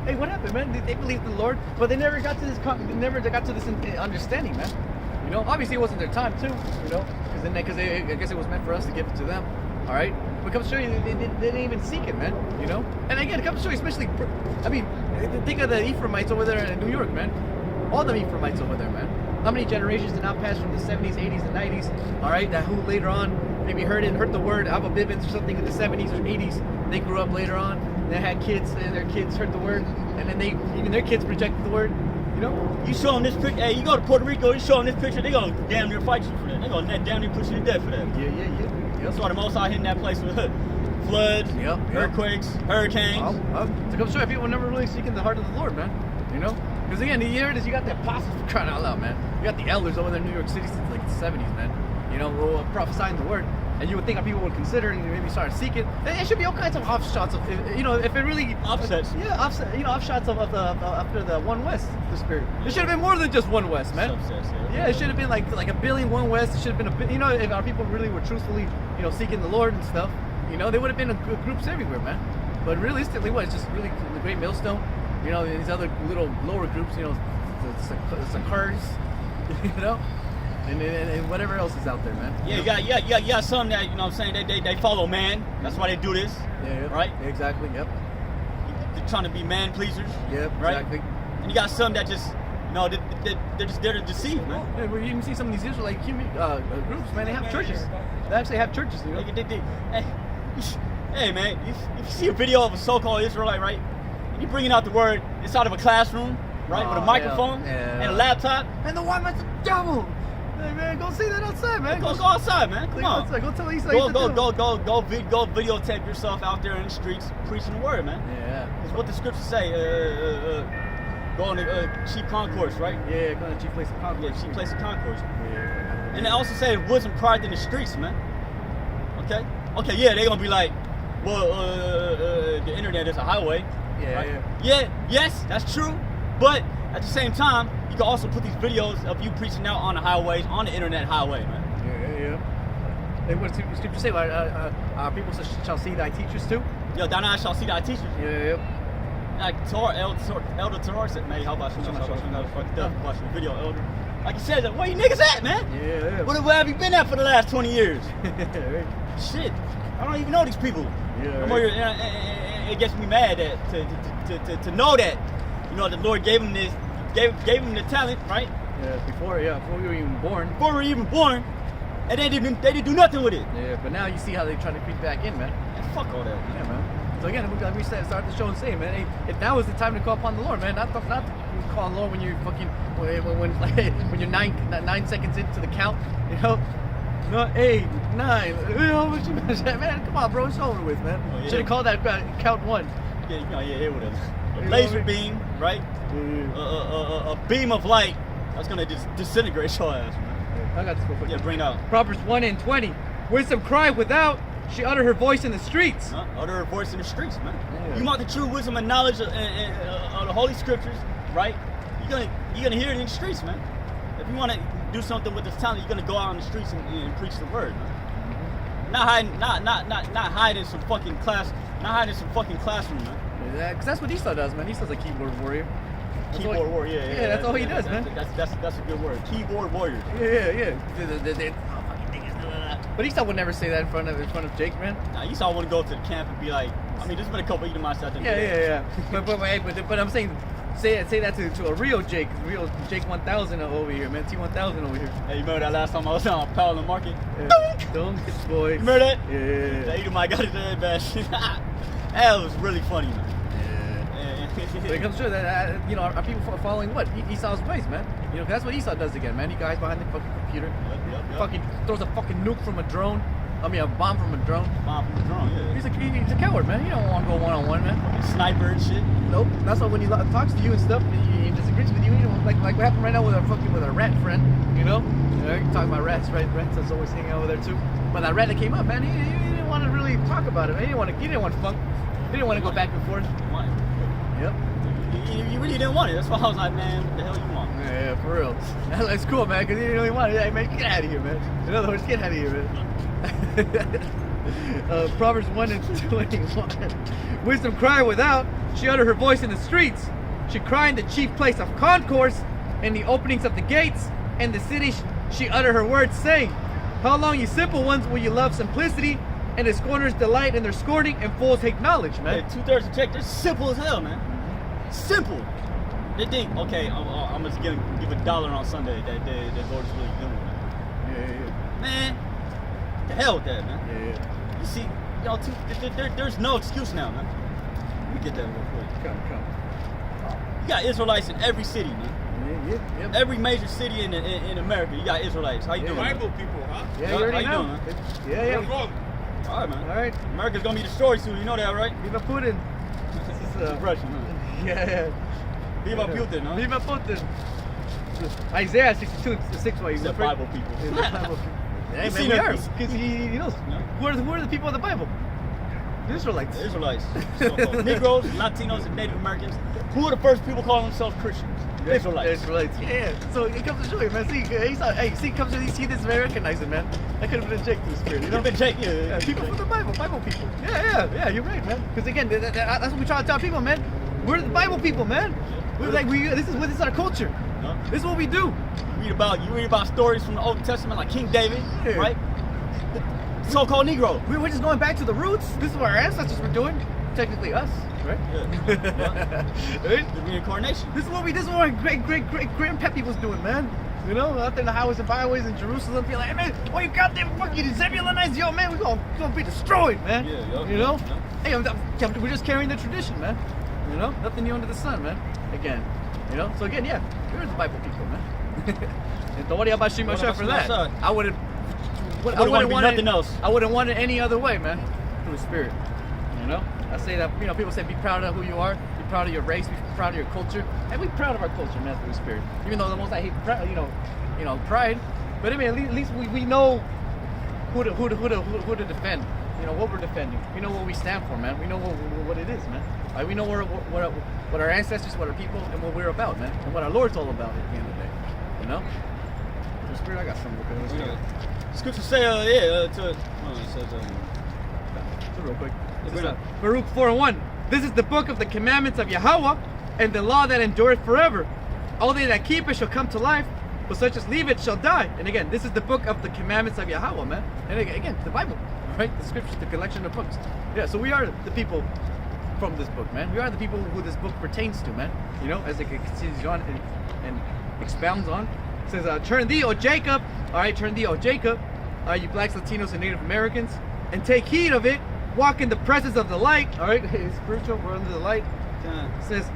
Hey, what happened, man? They believed in the Lord, but they never got to this. Understanding, man. You know, obviously it wasn't their time too. You know, because I guess it was meant for us to give it to them. All right. But come to show you, they didn't even seek it, man. You know. And again, come to show you, especially, I mean, think of the Ephraimites over there in New York, man. All the Ephraimites over there, man. How many generations did not pass from the 70s, 80s, and 90s? All right, that who later on maybe heard the word Abba Bibbins or something in the 70s or 80s. They grew up later on. They had kids, and their kids heard the word, and then even their kids rejected the word. You know? You show them this picture. Hey, you go to Puerto Rico, you show them this picture. They gonna damn near fight you for that. They gonna damn near put you to death for that. Yeah. That's why the Most High hitting that place with floods, earthquakes, hurricanes. So come show you, people were never really seeking the heart of the Lord, man. You know? Because again, here it is. You got the apostles for crying out loud, man. You got the elders over there in New York City since like the 70s, man. You know, prophesying the word. And you would think that people would consider and maybe start seeking. It should be all kinds of offshots of, you know, if it really Offsets. Yeah, offshots of the after the One West, the spirit. It should have been more than just One West, man. Subsets, Yeah, it should have been like a billion One West. It should have been a you know, if our people really were truthfully, you know, seeking the Lord and stuff, you know, they would have been groups everywhere, man. But realistically, what? It's just really the Great Millstone. You know, these other little lower groups, you know, the Sakars, you know. And whatever else is out there, man. Yeah, you got some that, you know what I'm saying, they follow man. That's why they do this. Yeah. Right? Exactly, yep. They're trying to be man pleasers. Yep, right? exactly. And you got some that just, you know, they're just there to deceive, man. Yeah, where you even see some of these Israelite groups, man, they have churches. They actually have churches, you know? Hey, man, if you see a video of a so-called Israelite, right? And you're bringing out the word inside of a classroom, right? With a microphone and a laptop. And the one that's the devil. Hey man, go see that outside, man. Go outside, man. Come on. Outside. Go tell East Go videotape yourself out there in the streets preaching the word, man. Yeah. It's what the scriptures say. Go on the chief concourse, right? Yeah, go on the chief place of concourse. Yeah, chief place of concourse. Yeah. And they also say it wasn't private in the streets, man. Okay, yeah, they're gonna be like, well, the internet is a highway. Yeah, right? Yes, that's true. But at the same time, you can also put these videos of you preaching out on the highways, on the internet highway, man. Yeah. And what does scripture say? Our people shall see thy teachers too? Yo, thou now shall see thy teachers. Yeah. Like Elder Torah said, man, how about watch the video, Elder? Like he said, where you niggas at, man? Yeah. Where have you been at for the last 20 years? Shit, I don't even know these people. Yeah. It gets me mad that to know that, you know, the Lord gave him this, gave him the talent, right? Yeah, before we were even born. Before we were even born, and they didn't do nothing with it. Yeah, but now you see how they try to creep back in, man. And fuck all that. Yeah, man. So again, like we started the show and saying, man, hey, now is the time to call upon the Lord, man. Not to call on the Lord when you're fucking when you're 9 seconds into the count, you know. No, 8, 9. You know, man, come on, bro, it's over with, man. Oh, yeah. Should have called that count 1. Yeah, it would have. A laser beam, right? A beam of light that's gonna just disintegrate your ass, man. I got this real quick. Yeah, bring it out. Proverbs 1:20. Wisdom cried without; she uttered her voice in the streets. Utter her voice in the streets, man. Yeah. You want the true wisdom and knowledge of the Holy Scriptures, right? You're gonna hear it in the streets, man. If you want to do something with this talent, you're gonna go out on the streets and preach the word, man. Not hiding some fucking classroom, man. Yeah, because that's what Esau does, man. Esau's a keyboard warrior. Keyboard warrior, yeah. That's all he does, man. That's a good word. Keyboard warrior. Yeah. But Esau would never say that in front of Jake, man. Nah, Esau wouldn't go to the camp and be like, I mean, there's been a couple Edomites out there. Yeah. But I'm saying, say that to a real Jake 1000 over here, man. T1000 over here. Hey, you remember that last time I was on Powell in the Market? Don't boy. You remember that? Yeah. The Edomite got his head bashed. That was really funny, man. But it comes true that you know our people are following what Esau's ways, man. You know, 'cause that's what Esau does again, man. He hides behind the fucking computer, fucking throws a fucking nuke from a drone. I mean, a bomb from a drone. Bomb from the drone, yeah. He's a coward, man. You don't want to go one-on-one, man. Sniper and shit. Nope. That's why when he talks to you and stuff, he disagrees with you. You know, like what happened right now with our rat friend. You know, you talking about rats, right? Rats is always hanging out over there too. But that rat that came up, man, he didn't want to really talk about it. Man. He didn't want funk. He didn't want to go back and forth. Yep. You really didn't want it. That's why I was like, man, what the hell you want? Yeah, for real. That's cool, man, because he didn't really want it. Hey, man, get out of here, man. In other words, get out of here, man. Proverbs 1:21. Wisdom cried without; she uttered her voice in the streets. She cried in the chief place of concourse, in the openings of the gates, and the city. She uttered her words, saying, "How long, you simple ones, will you love simplicity? And the scorners delight in their scorning, and fools hate knowledge," man. Hey, 2/3 of check, they're simple as hell, man. Simple. They think, okay, I'm just gonna give $1 on Sunday that the Lord is really doing, man. Yeah. Man, the hell with that, man. Yeah. You see, y'all, there's no excuse now, man. Let me get that real quick. Come. You got Israelites in every city, man. Yeah. Every major city in America, you got Israelites. How you doing? Bible people, huh? Yeah, you already How you know. doing, man? Yeah. What's wrong? All right, man. All right. America's gonna be destroyed soon. You know that, right? Viva Putin. This is Russian, man. Yeah. Viva Putin, no? Viva Putin. Isaiah 62:6. Why It's the Bible people. Hey, He's man, seen we it. are, because he knows. No. Who are the people of the Bible? The Israelites. The Israelites. So-called Negroes, Latinos, and Native Americans. Who are the first people calling themselves Christians? The Israelites. Israelites. Yeah. So it comes to show you, man. See, he comes to these heathens, very recognizing, man. That could have been a Jake to the spirit, you know? Been Jake, yeah. People from the Bible people. Yeah, you're right, man. Because again, that's what we try to tell people, man. We're the Bible people, man. We're like, this is our culture. No? This is what we do. You read about stories from the Old Testament, like King David, Yeah. right? The so-called Negro. We're just going back to the roots. This is what our ancestors were doing. Technically, us, right? Yeah. Right? The reincarnation. This is what our great grandpappy was doing, man. You know, out there in the highways and byways in Jerusalem, be like, hey man, why you goddamn fucking Zebulonites, yo man, we're gonna be destroyed, man. Yeah, you know? Yeah. Hey, we're just carrying the tradition, man. You know, nothing new under the sun, man. Again, you know. So again, yeah, we're the Bible people, man. And don't worry about Shima Shah for that. I wouldn't want nothing else. I wouldn't want it any other way, man. Through the spirit, you know. I say that, you know, people say be proud of who you are, be proud of your race, be proud of your culture, and be proud of our culture, man, through the spirit. Even though the most I hate, you know, pride. But I mean, at least we know who to defend. You know what we're defending. We know what we stand for, man. We know what it is, man. Like, we know what our ancestors, what our people, and what we're about, man, and what our Lord's all about at the end of the day. You know. The spirit, I got something. Yeah. Scripture say, it says, real quick. Baruch 4:1. This is the book of the commandments of Yahweh, and the law that endureth forever. All they that keep it shall come to life, but such as leave it shall die. And again, this is the book of the commandments of Yahweh, man. And again, the Bible, right? The scriptures, the collection of books. Yeah, so we are the people from this book, man. We are the people who this book pertains to, man. You know, as it continues on and expounds on. It says, turn thee, O Jacob. All right, turn thee, O Jacob. You blacks, Latinos, and Native Americans. And take heed of it. Walk in the presence of the light. All right, it's spiritual. We're under the light. It says,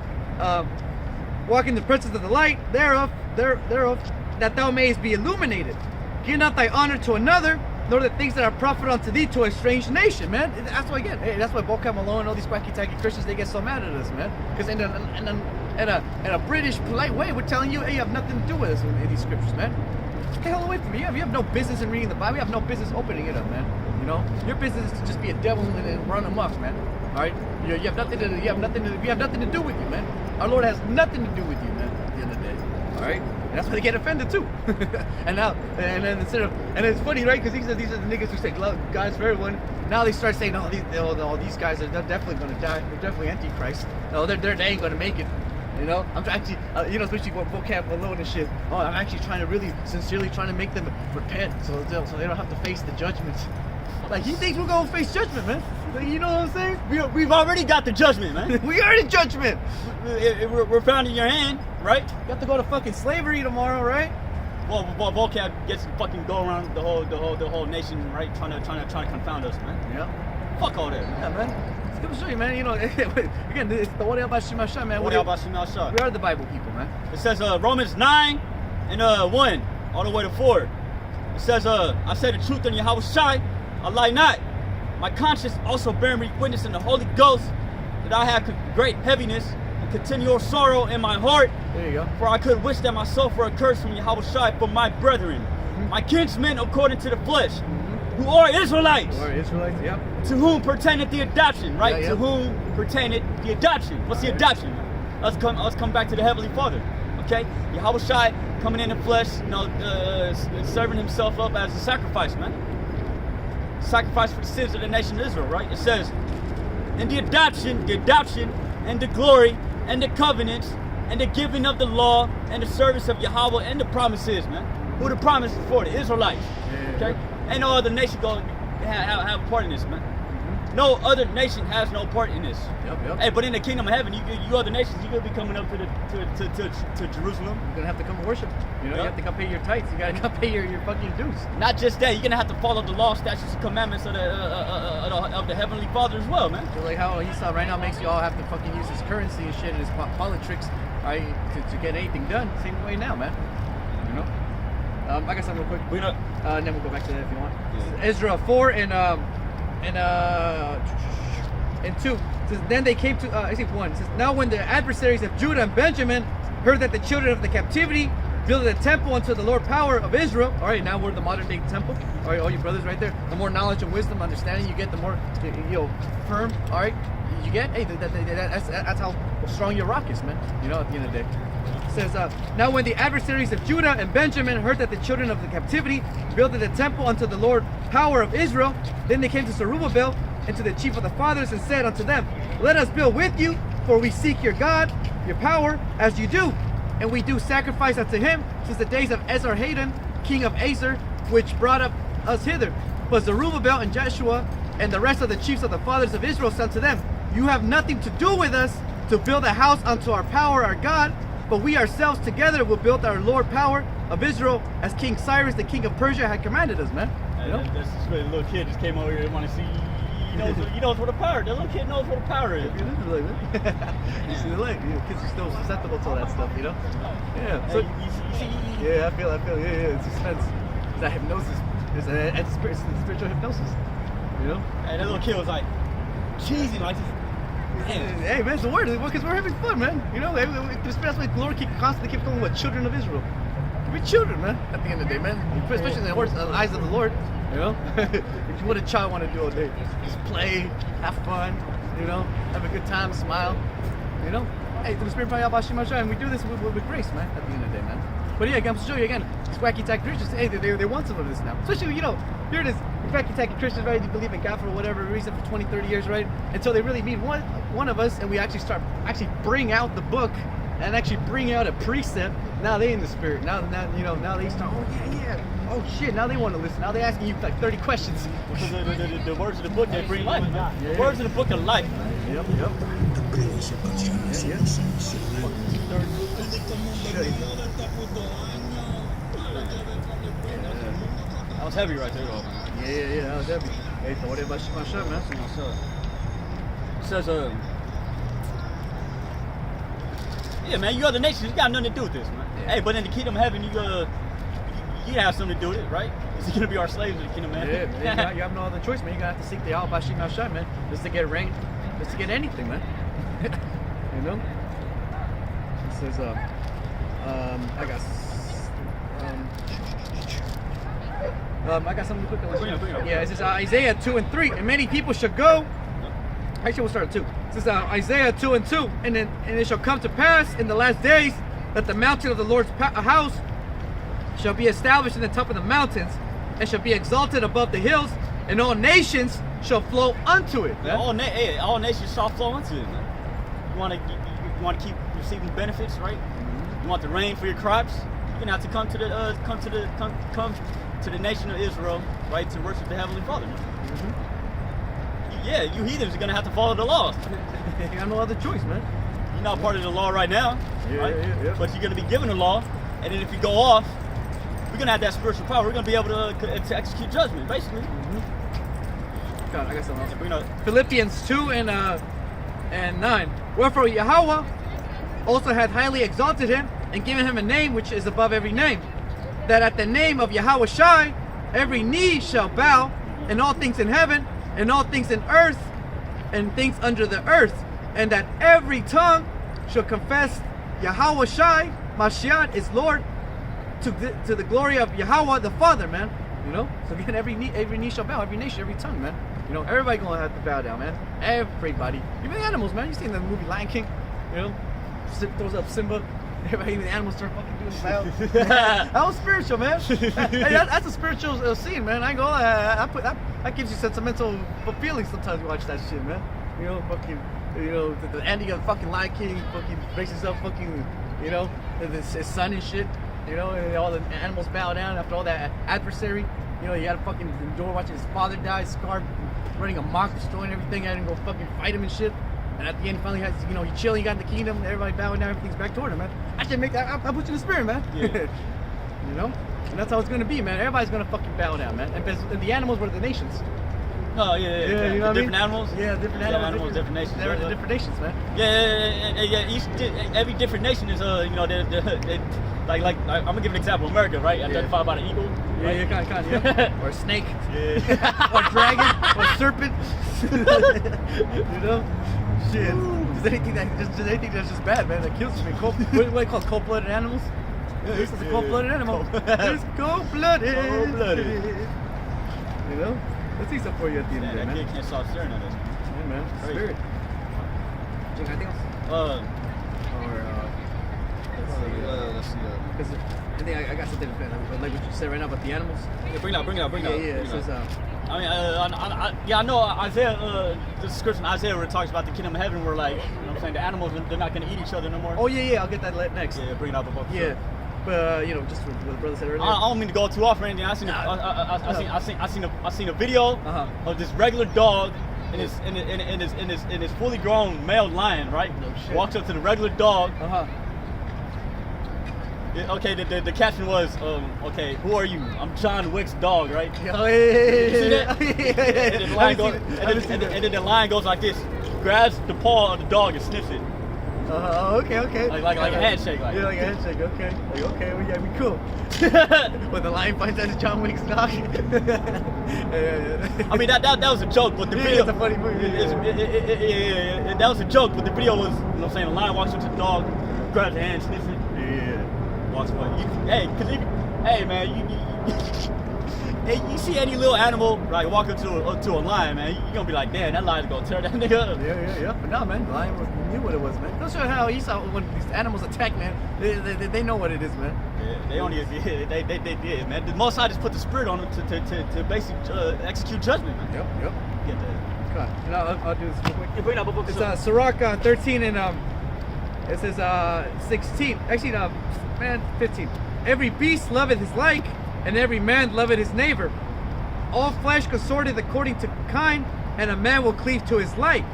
walk in the presence of the light thereof, that thou mayest be illuminated. Give not thy honor to another, nor the things that are profit unto thee to a strange nation, man. That's why, again, hey, that's why Boca Malone and all these quacky tacky Christians, they get so mad at us, man. Because in a British polite way, we're telling you, hey, you have nothing to do with us in these scriptures, man. Get the hell away from me. You have no business in reading the Bible. You have no business opening it up, man. You know, your business is to just be a devil and run amok, man. All right, you have nothing to do with you, man. Our Lord has nothing to do with you, man. At the end of the day, all right. And that's why they get offended too. and then it's funny, right? Because these are the niggas who say God's for everyone. Now they start saying, these guys are definitely gonna die. They're definitely antichrist. No, they ain't gonna make it. You know, I'm actually, especially vocab alone and shit. Oh, I'm actually trying to really sincerely trying to make them repent, so they don't have to face the judgment. Like, he thinks we're gonna face judgment, man. Like, you know what I'm saying? We've already got the judgment, man. We are in judgment. We're found in your hand, right? You have to go to fucking slavery tomorrow, right? Well, vocab gets to fucking go around the whole nation, right? Trying to confound us, man. Yeah. Fuck all that. Yeah, man. It's good to show you, man. You know, again, it's the Wadi Abba Shima Shah, man. Wadi Abba Shima Shah. We are the Bible people, man. It says Romans 9 and 1 all the way to 4. It says, I say the truth in Yahweh Shai, I lie not. My conscience also bearing me witness in the Holy Ghost that I have great heaviness and continual sorrow in my heart. There you go. For I could wish that my soul were accursed from Yahweh Shai for my brethren, my kinsmen according to the flesh, who are Israelites. Who are Israelites, yep. To whom pertaineth the adoption, right? Yeah, To whom pertaineth the adoption. What's the adoption? Let's come back to the Heavenly Father. Okay? Yahweh Shai coming in the flesh, serving himself up as a sacrifice, man. Sacrifice for the sins of the nation of Israel, right? It says, in the adoption, and the glory, and the covenants, and the giving of the law, and the service of Yahweh, and the promises, man. Who the promises for? The Israelites. Okay? Ain't no other nation going to have a part in this, man. No other nation has no part in this. Yep. Hey, but in the kingdom of heaven, you other nations, you're gonna be coming up to Jerusalem. You're gonna have to come worship. You know, you have to come pay your tithes. You gotta come pay your fucking dues. Not just that, you're gonna have to follow the law, statutes, and commandments of the Heavenly Father as well, man. So like how Esau right now makes you all have to fucking use his currency and shit and his politics, right, to get anything done. Same way now, man. You know. I got something real quick. And then we'll go back to that if you want. Yeah. Ezra 4 and and 2. It says, then they came to, I think 1. It says, now when the adversaries of Judah and Benjamin heard that the children of the captivity built a temple unto the Lord power of Israel. All right, now we're the modern day temple. All right, all you brothers right there. The more knowledge and wisdom, understanding you get, the more, firm, all right, you get. Hey, that's how strong your rock is, man. You know, at the end of the day. It says, now when the adversaries of Judah and Benjamin heard that the children of the captivity builded a temple unto the Lord power of Israel, then they came to Zerubbabel and to the chief of the fathers and said unto them, let us build with you, for we seek your God, your power, as you do. And we do sacrifice unto him since the days of Esarhaddon, king of Aser, which brought up us hither. But Zerubbabel and Jeshua and the rest of the chiefs of the fathers of Israel said to them, you have nothing to do with us to build a house unto our power, our God, but we ourselves together will build our Lord power of Israel, as King Cyrus, the king of Persia, had commanded us, man. You know? This little kid just came over here and want to see. He knows what the power. The little kid knows what the power is. You see the leg. Kids are still susceptible to all that stuff, you know. Yeah. So You see. yeah, I feel. Yeah. It's suspense. It's that hypnosis. It's spiritual hypnosis. You know. And that little kid was like, cheesy, like. Man. Hey man, it's the word, because we're having fun, man. You know, that's why the Lord constantly keeps going with children of Israel. We're children, man. At the end of the day, man. Especially in the eyes of the Lord. You know, what a child want to do all day? Just play, have fun. You know, have a good time, smile. You know, hey, through the Spirit of Yahweh, and we do this with grace, man. At the end of the day, man. But yeah, I'm going to show you again. These wacky tacky Christians, hey, they want some of this now. Especially, you know, here it is. Wacky tacky Christians, right? They believe in God for whatever reason for 20, 30 years, right? Until they really meet one of us, and we actually bring out the book and actually bring out a precept. Now they in the spirit. Now they start. Oh yeah. Oh shit. Now they want to listen. Now they asking you like 30 questions. Because the words of the book, they bring life. Yeah. The words of the book are life. Yep. That was heavy right there, though. Yeah. That was heavy. Hey, what about my shirt, man? It says, yeah, man, you other nations, you got nothing to do with this, man. Yeah. Hey, but in the kingdom of heaven, you have something to do with it, right? Is he gonna be our slaves in the kingdom of heaven? Yeah, you have no other choice, man. You're gonna have to seek the Yahweh Shim Hashem, man. Just to get rain, just to get anything, man. You know? It says, I got something to put there. Yeah, it says Isaiah 2 and 3, and many people shall go. Actually, we'll start at 2. It says Isaiah 2 and 2, and it shall come to pass in the last days that the mountain of the Lord's house shall be established in the top of the mountains, and shall be exalted above the hills, and all nations shall flow unto it. Yeah, all nations shall flow unto it, man. You want to keep receiving benefits, right? Mm-hmm. You want the rain for your crops. You're gonna have to come to the nation of Israel, right, to worship the Heavenly Father. Mm-hmm. Yeah, you heathens are gonna have to follow the laws. You got no other choice, man. You're not part of the law right now, right? Yeah. But you're gonna be given the law, and then if you go off, we're gonna have that spiritual power. We're gonna be able to execute judgment, basically. Mm-hmm. God, I got something else. You know, Philippians 2 and 9. Wherefore Yahweh also hath highly exalted him and given him a name which is above every name, that at the name of Yahweh Shai every knee shall bow, and all things in heaven and all things in earth and things under the earth, and that every tongue shall confess Yahweh Shai Mashiach is Lord, to the glory of Yahweh the Father, man. You know, so again, every knee shall bow, every nation, every tongue, man. You know, everybody gonna have to bow down, man. Everybody, even the animals, man. You seen the movie Lion King? You know, throws up Simba. Everybody, even the animals start fucking doing the bow. That was spiritual, man. Hey, that's a spiritual scene, man. I ain't gonna lie. That gives you sentimental feelings sometimes you watch that shit, man. You know, fucking, you know, the ending of fucking Lion King, fucking breaks himself, fucking, you know, his son and shit. You know, and all the animals bow down after all that adversary. You know, you gotta fucking endure watching his father die, Scar running amok, destroying everything, having to go fucking fight him and shit. And at the end, finally has, you know, you chill, you got in the kingdom, everybody bowing down, everything's back toward him, man. I should make that, I put you in the spirit, man. Yeah. You know? And that's how it's gonna be, man. Everybody's gonna fucking bow down, man. And the animals were the nations. Oh yeah. You know what I mean? Different animals. Yeah, different animals. Different nations. They're different nations, man. Yeah. Every different nation is like I'm gonna give an example. America, right? Identified by the eagle. Yeah, right? yeah, kind of, yeah. Or snake. Yeah. Or dragon. Or serpent. You know? Shit. Just anything that's just bad, man. That kills you. What do they call cold-blooded animals? Yeah, this is a cold-blooded animal. It's cold-blooded. Cold-blooded. You know? Let's see something for you at the end of the day, That man. kid can't stop staring at us. Yeah, man. Crazy. Spirit. Do you got anything else? Or let's see. Because I think I got something like what you said right now about the animals. Yeah, bring it out. Yeah, it says, I mean, I know Isaiah, the description of Isaiah where it talks about the kingdom of heaven where like, you know what I'm saying, the animals, they're not going to eat each other no more. oh yeah, I'll get that next. Yeah, bring it out the book. Yeah, but you know, just what the brother said earlier. I don't mean to go too off or anything. I seen a video of this regular dog and this fully grown male lion, right? No shit. Walks up to the regular dog. Uh-huh. Okay, the caption was, okay, who are you? I'm John Wick's dog, right? Oh, yeah. You see that? Yeah. And then the lion goes, and then the lion goes like this, grabs the paw of the dog and sniffs it. Okay. Like a handshake, like. Yeah, like a handshake. Okay. Like, okay, well, yeah, we cool. When the lion finds out it's John Wick's dog. Yeah. I mean that was a joke, but the video. It's a funny movie. Yeah, that was a joke, but the video was, you know what I'm saying, the lion walks up to the dog, grabs the hand, sniffs it. Yeah. Walks away. Hey man, you see any little animal like walk up to a lion, man, you gonna be like, damn, that lion's gonna tear that nigga up. Yeah. But no, man, the lion knew what it was, man. Don't show how Esau, when these animals attack, man, they know what it is, man. Yeah, they only they did, man. The Most High just put the spirit on them to basically execute judgment, man. Yep. Get that. Come on. And I'll do this real quick. Yeah, bring it up. It's Sirach 13 and it says 16. Actually, 15. Every beast loveth his like, and every man loveth his neighbor. All flesh consorteth according to kind, and a man will cleave to his like.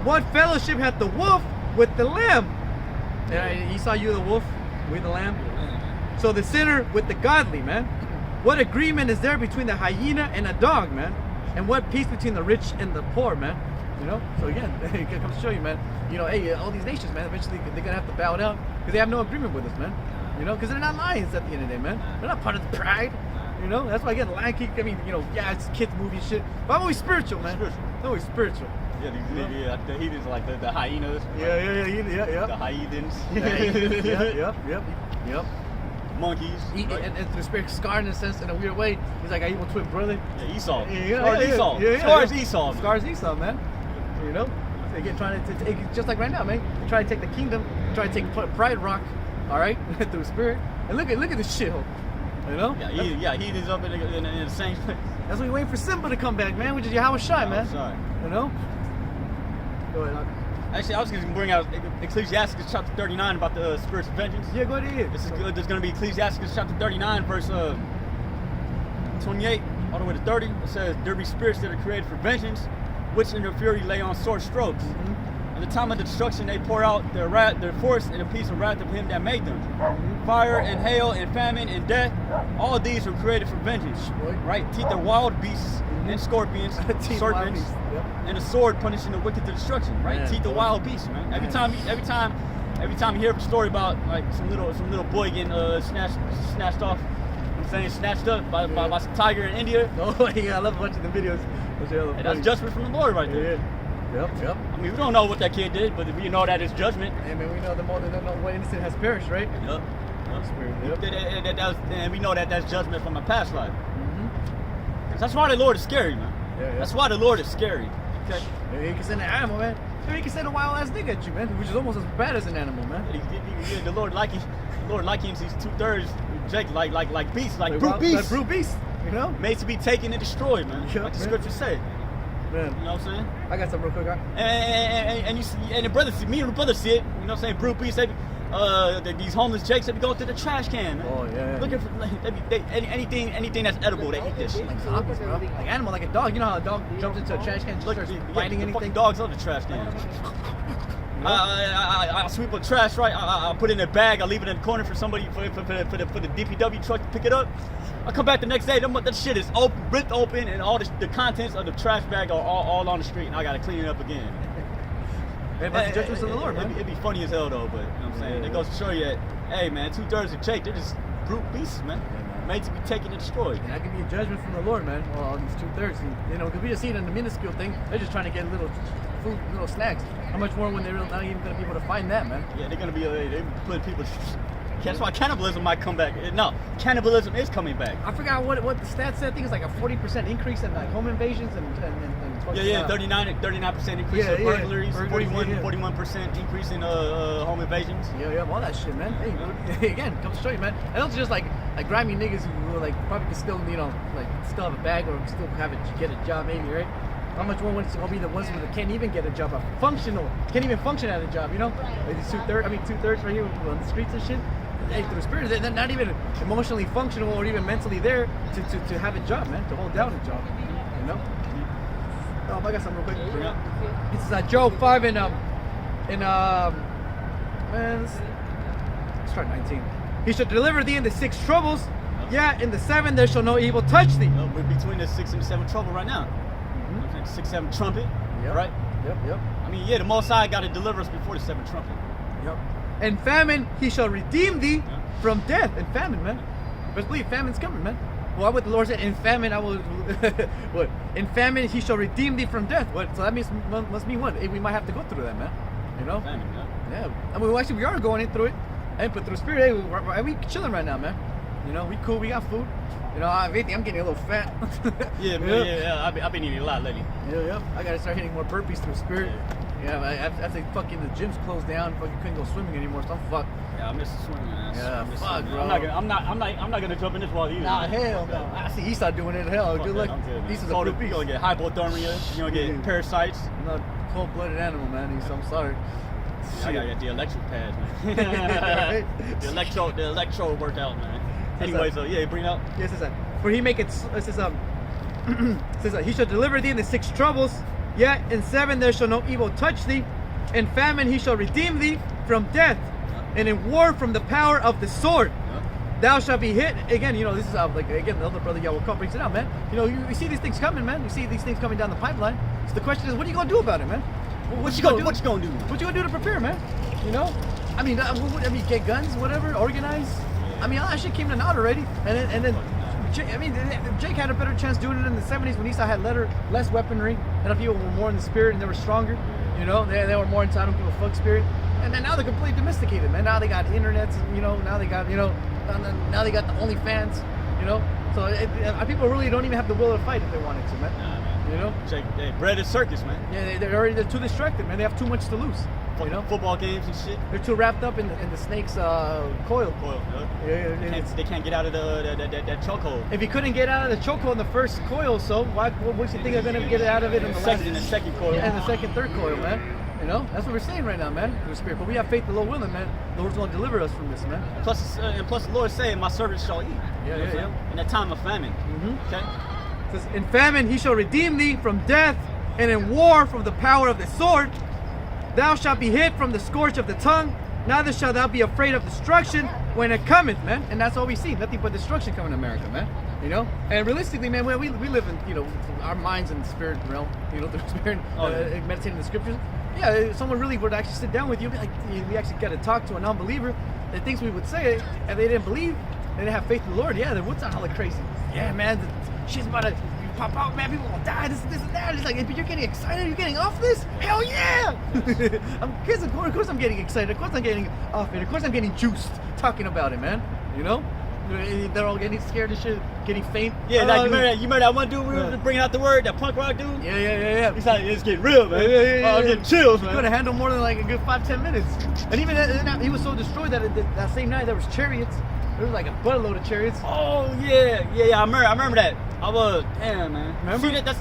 What fellowship hath the wolf with the lamb? And Esau, you the wolf, we the lamb. So the sinner with the godly, man. What agreement is there between the hyena and a dog, man? And what peace between the rich and the poor, man? You know? So again, it comes to show you, man. You know, hey, all these nations, man, eventually they're gonna have to bow down because they have no agreement with us, man. You know, because they're not lions at the end of the day, man. They're not part of the pride. You know, that's why again, Lion King. I mean, you know, yeah, it's kids movie shit, but I'm always spiritual, man. I'm always spiritual. Yeah, the heathens like the hyenas. Yeah. The hyenas. Yep. Monkeys. And the spirit scarred in a sense, in a weird way. He's like, I evil twin brother. Yeah, Esau. Esau. Scars Esau. Scars Esau, man. You know, again, trying to take, just like right now, man. Try to take the kingdom, try to take Pride Rock, all right, through spirit. And look at this shithole. You know? Yeah, heathens up in the same place. That's why we waiting for Simba to come back, man. Which is Yahweh Shai, man. Sorry. You know? Go ahead. Actually, I was going to bring out Ecclesiastes chapter 39 about the spirits of vengeance. Yeah, go ahead. This is good. There's going to be Ecclesiastes chapter 39, verse 28 all the way to 30. It says, there be spirits that are created for vengeance, which in their fury lay on sword strokes. In the time of the destruction, they pour out their wrath, their force, and a piece of wrath of him that made them. Fire and hail and famine and death, all these were created for vengeance. Right? Teeth of wild beasts and scorpions, serpents, and a sword punishing the wicked to destruction. Right? Man, Teeth of wild beasts, man. Every time you hear a story about like some little boy getting snatched off, I'm saying snatched up by some tiger in India. Oh yeah, I love watching the videos. And that's judgment from the Lord right there. Yeah. Yep. I mean, we don't know what that kid did, but we know that it's judgment. Hey man, we know the more than one innocent has perished, right? Yep. Yep. And we know that that's judgment from a past life. That's why the Lord is scary, man. Yeah. That's why the Lord is scary. Okay. He can send an animal, man. He can send a wild ass nigga at you, man, which is almost as bad as an animal, man. The Lord likens these 2/3 Jake like beasts, like brute beasts. Like brute beasts, you know? Made to be taken and destroyed, man. Yep, like the man. scriptures say. Man. You know what I'm saying? I got something real quick, right? And you see, and the brothers, me and the brothers see it. You know what I'm saying? Brute beasts, these homeless jakes, they be going to the trash can, man. Oh yeah. Looking for anything that's edible, they eat this shit. Like zombies, bro. Like animal, like a dog. You know how a dog jumps into a trash can and just starts finding anything? Dogs on the trash can. You I sweep up trash, right? I put it in a bag. I leave it in the corner for somebody for the DPW truck to pick it up. I come back the next day. That shit is ripped open, and all the contents of the trash bag are all on the street, and I gotta clean it up again. Hey, but the judgments of the Lord, man. It'd be funny as hell though, but you know what I'm saying? It goes to show you that, hey man, 2/3 of Jake, they're just brute beasts, man. Made to be taken and destroyed. And that could be a judgment from the Lord, man. Well, all these 2/3, you know, because we just see it in the minuscule thing. They're just trying to get little food, little snacks. How much more when they're not even going to be able to find that, man? Yeah, they're going to be they putting people. That's why cannibalism might come back. No, cannibalism is coming back. I forgot what the stats said. I think it's like a 40% increase in like home invasions and 39% increase in burglaries, 41% increase in home invasions. Yeah, all that shit, man. Hey, again, comes to show you, man. And those are just like grimy niggas who like probably could still, you know, like still have a bag or still get a job, maybe, right? How much more it's gonna be the ones that can't even get a job, can't even function at a job, you know? Like these 2/3 right here on the streets and shit. Hey, through the spirit, they're not even emotionally functional or even mentally there to have a job, man, to hold down a job, you know? Oh, I got something real quick. Yeah. This is Job 5 man, let's start 19. He shall deliver thee in the 6 troubles. Yeah, in the 7 there shall no evil touch thee. Well, we're between the 6 and 7 trouble right now. 6, 7 trumpet, right? Yep. I mean, yeah, the Most High got to deliver us before the 7th trumpet. Yep. And famine, he shall redeem thee from death. And famine, man. Best believe famine's coming, man. Well, what the Lord said, in famine I will. What? In famine he shall redeem thee from death. What? So that must mean what? We might have to go through that, man. You know? Famine, yeah. I mean, actually, we are going through it. And but through spirit, hey, we chilling right now, man. You know, we cool. We got food. You know, I'm getting a little fat. Yeah, man. Yeah. I've been eating a lot lately. Yeah. I gotta start hitting more burpees through spirit. Yeah, after fucking the gym's closed down, fucking couldn't go swimming anymore. So I'm fucked. Yeah, I miss the swimming. Man. Yeah, fuck, bro. I'm not gonna jump in this water either. Nah, hell no. I see Esau doing it. Hell, good luck. Esau's a good piece. You're gonna get hypothermia. You're gonna get parasites. I'm not a cold-blooded animal, man. I'm sorry. I gotta get the electric pads, man. the electro workout, man. Anyway, so yeah, bring it up. Yes, it says, for he make it says he shall deliver thee in the 6 troubles. Yet in 7 there shall no evil touch thee. In famine he shall redeem thee from death, and in war from the power of the sword. Thou shalt be hit. Again, you know, this is like again the other brother Yahweh brings it out, man. You know, you see these things coming, man. You see these things coming down the pipeline. So the question is, what are you gonna do about it, man? What you gonna do? What you gonna do to prepare, man? You know, I mean, get guns, whatever, organize. I mean, all that shit came to naught already, and then Jake had a better chance doing it in the 70s when Esau had less weaponry, and people were more in the spirit and they were stronger. You know, they were more entitled to a fuck spirit, and then now they're completely domesticated, man. Now they got internets, you know. Now they got, you know, now they got the OnlyFans, you know. So people really don't even have the will to fight if they wanted to, man. Nah, man. You know, Jake, bread is circus, man. Yeah, they're too distracted, man. They have too much to lose. You know, football games and shit. They're too wrapped up in the snake's coil. Yeah. They can't get out of that chokehold. If he couldn't get out of the chokehold in the first coil, so what makes you think they're gonna get out of it in the second coil? Yeah, in the second, third coil, man. You know, that's what we're saying right now, man. Through the spirit, but we have faith, the Lord willing, man. The Lord's gonna deliver us from this, man. Plus the Lord saying, "My servants shall eat." Yeah. In a time of famine. Okay. It says, in famine he shall redeem thee from death, and in war from the power of the sword. Thou shalt be hid from the scourge of the tongue, neither shalt thou be afraid of destruction when it cometh, man. And that's all we see, nothing but destruction coming to America, man. You know? And realistically, man, we live in, you know, our minds in the spirit realm, you know, the spirit, meditating the scriptures. Yeah, if someone really would actually sit down with you, like, we actually got to talk to a non-believer, the things we would say, and they didn't believe, they didn't have faith in the Lord, yeah, their would sound hella crazy. Yeah, man, shit's about to pop out, man, people will die, this and that. It's like, but you're getting excited, you're getting off this? Hell yeah! Of course I'm getting excited, of course I'm getting off it, of course I'm getting juiced talking about it, man. You know? They're all getting scared and shit, getting faint. Yeah, like you remember that one dude we were bringing out the word, that punk rock dude? Yeah. He's like, it's getting real, man. Yeah. I'm getting chills, man. He couldn't handle more than like a good 5-10 minutes. And even then, he was so destroyed that same night there was chariots. There was like a buttload of chariots. Oh yeah. I remember that. I was, damn, man. Remember? See, that's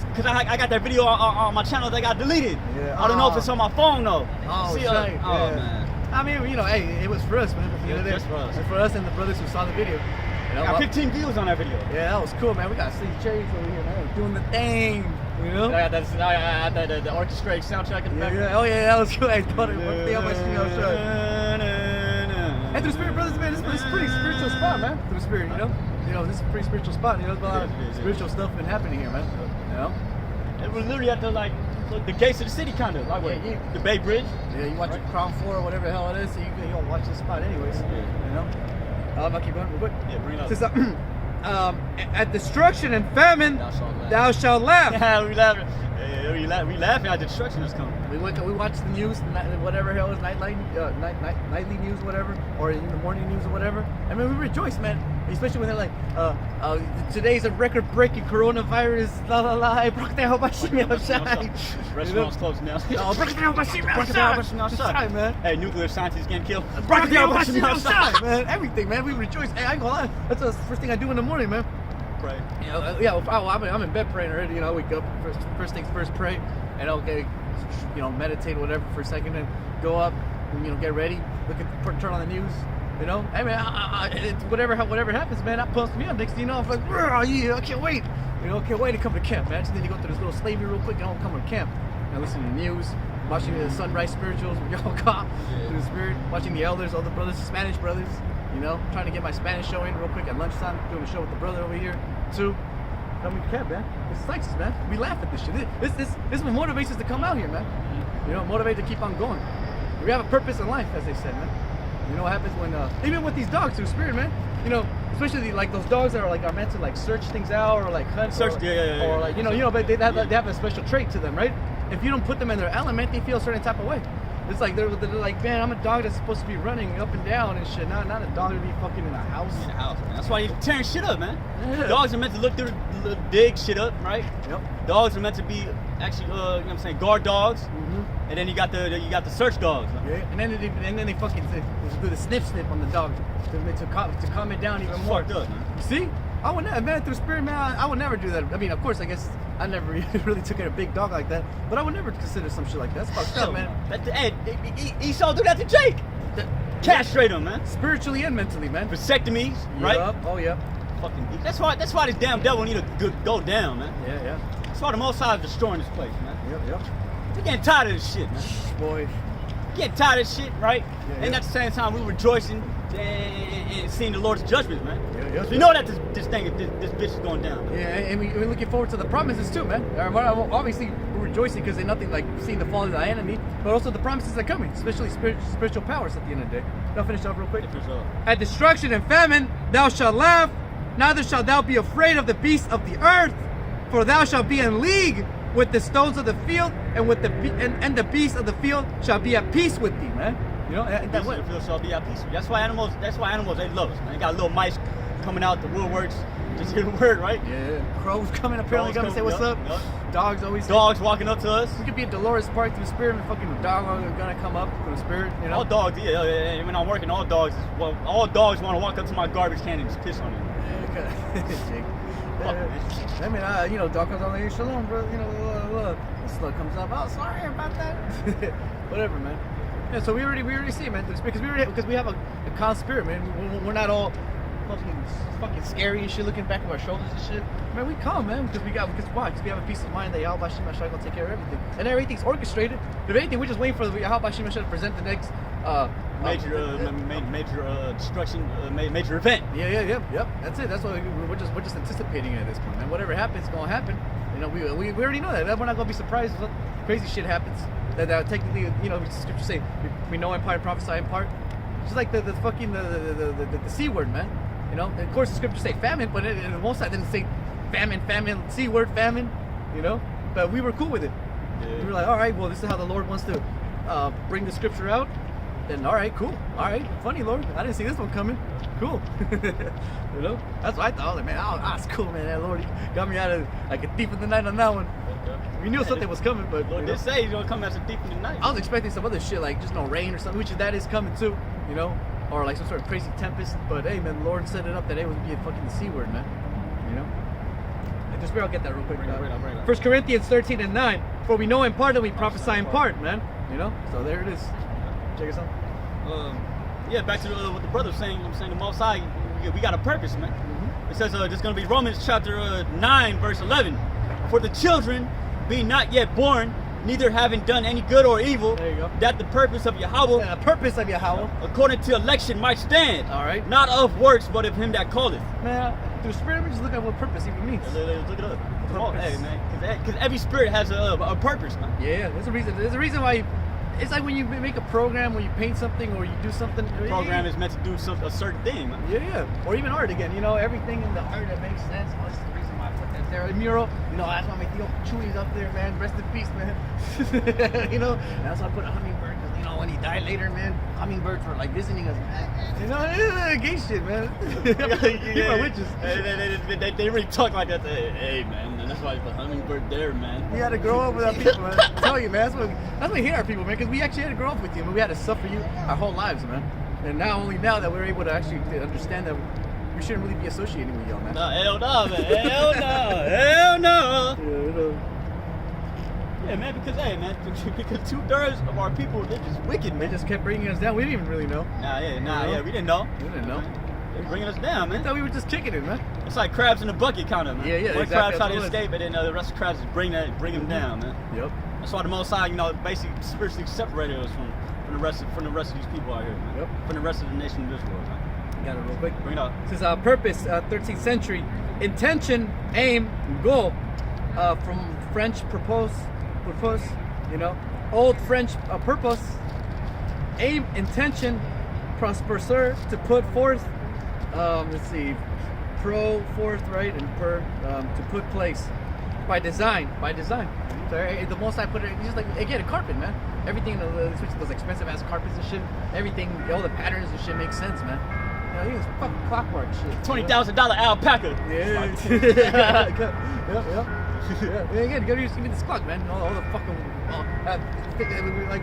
because I got that video on my channel that got deleted. Yeah. I don't know if it's on my phone though. Oh, see, right. Oh man. I mean, you know, hey, it was for us, man. Just for us. And for us and the brothers who saw the video. You know, I got 15 views on that video. Yeah, that was cool, man. We got 6 chariots over here, man. Doing the thing. You know? I got the orchestrated soundtrack in the background. Oh yeah, that was cool. I thought it was And through the Spirit, brothers, man, this is a pretty spiritual spot, man. Through the Spirit, you know, this is a pretty spiritual spot. You know, there's a lot of spiritual stuff been happening here, man. You know, And we're literally at the gates of the city, kind of like the Bay Bridge. Yeah, you watch the Crown Floor or whatever the hell it is, so you don't watch this spot anyways. You know, I'll keep going real quick. Yeah, bring it up. It says, at destruction and famine, thou shalt laugh. Yeah, we laughing. We laughing at the destruction that's coming. We watched the news, whatever hell is nightly news, whatever, or in the morning news or whatever. I mean, we rejoice, man. Especially when they're like, today's a record-breaking coronavirus, la la la. Restaurants closed now. Man. Hey, nuclear scientists getting killed. Man. Everything, man. We rejoice. Hey, I ain't gonna lie. That's the first thing I do in the morning, man. Pray. You know, I'm in bed praying already. You know, I wake up first things first, pray, and okay, you know, meditate whatever for a second, and go up, and, you know, get ready, turn on the news. You know, I mean, whatever happens, man, that pumps me up. Next thing you know, I'm like, yeah, I can't wait. You know, can't wait to come to camp, man. I just need to go through this little slavery real quick and I'll come to camp. And listen to the news, watching the sunrise spirituals with y'all caught through the Spirit, watching the elders, all the brothers, Spanish brothers. You know, trying to get my Spanish show in real quick at lunchtime, doing a show with the brother over here too. Coming to camp, man. This excites us, man. We laugh at this shit. This is what motivates us to come out here, man. You know, motivate to keep on going. We have a purpose in life, as they said, man. You know what happens when, even with these dogs through Spirit, man. You know, especially like those dogs that are meant to like search things out or like hunt, Search, or like you know, but they have a special trait to them, right? If you don't put them in their element, they feel a certain type of way. It's like they're like, man, I'm a dog that's supposed to be running up and down and shit. Not a dog to be fucking in a house. In the house, man. That's why you're tearing shit up, man. Yeah. Dogs are meant to look through, dig shit up, right? Yep. Dogs are meant to be actually, you know what I'm saying, guard dogs. Mm-hmm. And then you got the search dogs. Yeah. And then they fucking do the sniff on the dog to calm it down even more. Fucked up, man. See, I would never, man, through Spirit, man, I would never do that. I mean, of course, I guess I never really took in a big dog like that, but I would never consider some shit like that. That's fucked up, man. Esau do that to Jake. Castrate him, man. Spiritually and mentally, man. Vasectomies, right? Yep. Oh yeah. Fucking. That's why this damn devil need to go down, man. Yeah. That's why the Most High is destroying this place, man. Yep. We're getting tired of this shit, man. Boy. Getting tired of this shit, right? Yeah. And at the same time, we rejoicing and seeing the Lord's judgments, man. Yeah. So we know that this bitch is going down. Yeah, and we're looking forward to the promises too, man. Obviously, we're rejoicing because they're nothing like seeing the fall of the enemy, but also the promises that are coming, especially spiritual powers at the end of the day. I'll finish off real quick. At destruction and famine, thou shalt laugh, neither shalt thou be afraid of the beasts of the earth, for thou shalt be in league with the stones of the field, and with the beasts of the field shall be at peace with thee, man. You know, and Beasts of the field shall be at peace. That's why animals they love us, man. They got little mice coming out the woodworks, just hear the word, right? Yeah. Crows coming apparently Crows coming to say what's up. Yup. Dogs always. Dogs walking up to us. We could be at Dolores Park through the Spirit, and fucking dog are gonna come up through the Spirit. You know. All dogs, yeah. When I'm working, all dogs want to walk up to my garbage can and just piss on it. Jake. Fuck, man. I mean, you know, dog comes out like, shalom, bro. You know, the slug comes up. Oh, sorry about that. Whatever, man. Yeah, so we already see it, man. Because we have a calm spirit, man. We're not all fucking scary and shit, looking back at our shoulders and shit. Man, we calm, man. Because we have a peace of mind that Yahweh Shema Shai will take care of everything, and everything's orchestrated. If anything, we're just waiting for Yahweh Shema Shai to present the next major destruction, major event. Yep. That's it. That's what we're just anticipating it at this point, man. Whatever happens, it's gonna happen. You know, we already know that. We're not gonna be surprised if crazy shit happens. That technically, you know, scripture say we know in part, prophesy in part. Just like the fucking the C word, man. You know, and of course the scripture say famine, but the most side didn't say famine, C word, famine. You know, but we were cool with it. Yeah. We were like, all right, well, this is how the Lord wants to bring the scripture out. Then all right, cool. All right, funny, Lord. I didn't see this one coming. Cool. You know, that's what I thought. I was like, man, that's cool, man. That Lord got me out of like a thief in the night on that one. We knew something was coming, but Lord did say he's gonna come as a thief in the night. I was expecting some other shit like just no rain or something, which that is coming too, you know, or like some sort of crazy tempest. But hey, man, the Lord set it up that it would be a fucking C word, man. You know. And just I'll get that real quick. Bring it. 1 Corinthians 13:9. For we know in part and we prophesy in part, man. You know. So there it is. Check us out. Yeah, back to what the brother was saying. I'm saying the Most High, we got a purpose, man. Mm-hmm. It says there's going to be Romans chapter 9, verse 11. For the children being not yet born, neither having done any good or evil, There you go. that the purpose of Yahweh, And the purpose of Yahweh, according to election, might stand. all right, Not of works, but of him that calleth. man. Through spirit, we just look at what purpose even means. Look it up. Come on, Purpose. hey, man. Because every spirit has a purpose, man. Yeah, there's a reason. There's a reason why. It's like when you make a program, or you paint something, or you do something. The program is meant to do a certain thing, man. Yeah, or even art again. You know, everything in the art that makes sense. Oh, this is the reason why I put that there. A mural. You know, that's why my Theo Chewy's up there, man. Rest in peace, man. You know, and that's why I put a hummingbird. Cause you know, when he died later, man, hummingbirds were like visiting us. You know, it's gay shit, man. People are witches. They really talk like that. Hey, man, and that's why I put hummingbird there, man. We had to grow up with our people, man. I tell you, man. That's what we hate our people, man. Because we actually had to grow up with you, and we had to suffer you our whole lives, man. And only now that we're able to actually understand that we shouldn't really be associating with y'all, man. No, hell no, man. Hell no. Hell no. Yeah, you know. Yeah, man, because, hey, man, because 2/3 of our people, they're just wicked, They man. just kept bringing us down. We didn't even really know. We didn't know. We didn't know. They're bringing us down, I man. thought we were just kicking it, man. It's like crabs in a bucket, kind of, man. Yeah, yeah, One exactly. crab's trying to That's what it escape, and then the rest of the crabs just bring them down, man. Yep. That's why the Most High, you know, basically spiritually separated us from the rest of these people out here, man. Yep. From the rest of the nation of Israel, man. Got it real quick. Bring it up. This is purpose, 13th century. Intention, aim, goal. From French purpose, you know. Old French purpose. Aim, intention, prosper, to put forth. Let's see. Pro, forth, right? And per, to put place. By design. So the most I put it, it's just like, again, a carpet, man. Everything, those expensive ass carpets and shit. Everything, all the patterns and shit makes sense, man. You know, he was fucking clockwork shit. $20,000 alpaca. Yeah. Yep. Yeah. And again, go use this clock, man. All the fucking like.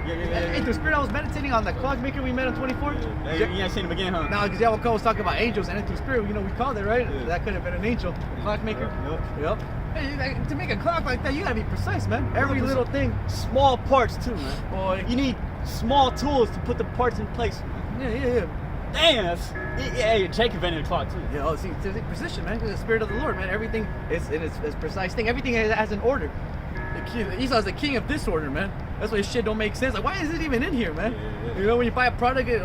Hey, through spirit, I was meditating on the clockmaker we met on 24. Hey, you ain't seen him again, huh? No, because Yahweh was talking about angels, and then through spirit, you know, we called it right. Yeah. That could have been an angel, clockmaker. Yep. Hey, like, to make a clock like that, you gotta be precise, man. Every little thing. Small parts too, man. Boy. You need small tools to put the parts in place, man. Yeah. Damn, yeah, Jake invented the clock too. Yeah, oh, see, precision, man. The spirit of the Lord, man. Everything is in its precise thing. Everything has an order. Esau's the king of disorder, man. That's why his shit don't make sense. Like, why is it even in here, man? Yeah. You know, when you buy a product, you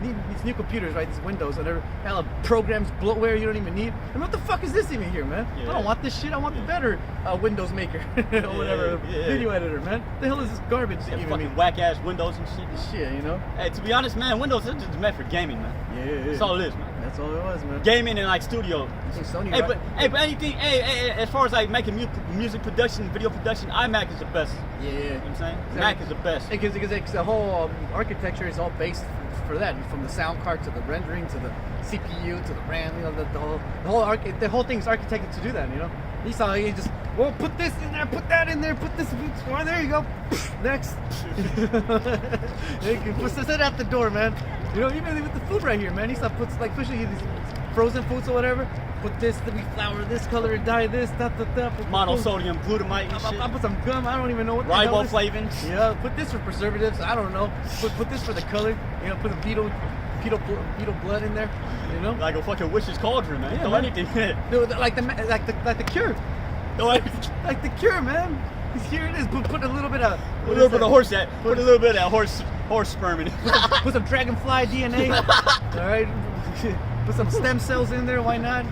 need these new computers, right? These Windows, and they're hella programs, bloatware you don't even need. And what the fuck is this even here, man? Yeah. I don't want this shit. I want the better Windows maker or whatever, video editor, man. The hell is this garbage that you even Fucking mean? whack ass Windows and shit. Shit, you know? Hey, to be honest, man, Windows is just meant for gaming, man. Yeah. That's all it is, man. That's all it was, man. Gaming and like studio. You think Sony, Hey, right? but anything, as far as like making music production, video production, iMac is the best. Yeah. You know what I'm saying? Exactly. Mac is the best. Because the whole architecture is all based for that, from the sound card to the rendering to the CPU to the RAM. You know, the whole thing is architected to do that. You know, Esau, he just put this in there, put that in there, put this. Oh, there you go. Next. Puts it at the door, man. You know, even with the food right here, man. Esau puts like especially these frozen foods or whatever. Put this to be flour, this color, dye this, Monosodium glutamate and shit. I put some gum. I don't even know what the hell is. Riboflavins. Yeah, put this for preservatives. I don't know. Put this for the color. You know, put the beetle blood in there. You know, Like a fucking witch's cauldron, man. Yeah, Throw man. anything in it. Dude, like the cure, Throw anything. like the cure, man. Here it is. Put a little bit of Put a little bit of horse that. Put a little bit of that horse sperm in it. put some dragonfly DNA. All right, put some stem cells in there. Why not?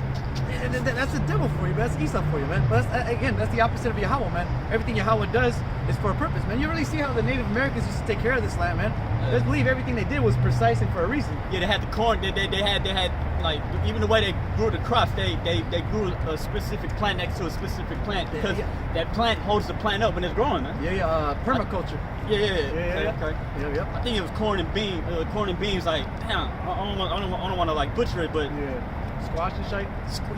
That's the devil for you, man. That's Esau for you, man. But that's the opposite of Yahweh, man. Everything Yahweh does is for a purpose, man. You really see how the Native Americans used to take care of this land, man. Let's believe everything they did was precise and for a reason. Yeah, they had the corn. They had like even the way they grew the crops. They grew a specific plant next to a specific plant because that plant holds the plant up when it's growing, man. Yeah. Permaculture. Yeah. Okay. Yep. I think it was corn and beans. Like, damn, I don't want to like butcher it, but Yeah. Squash and shite.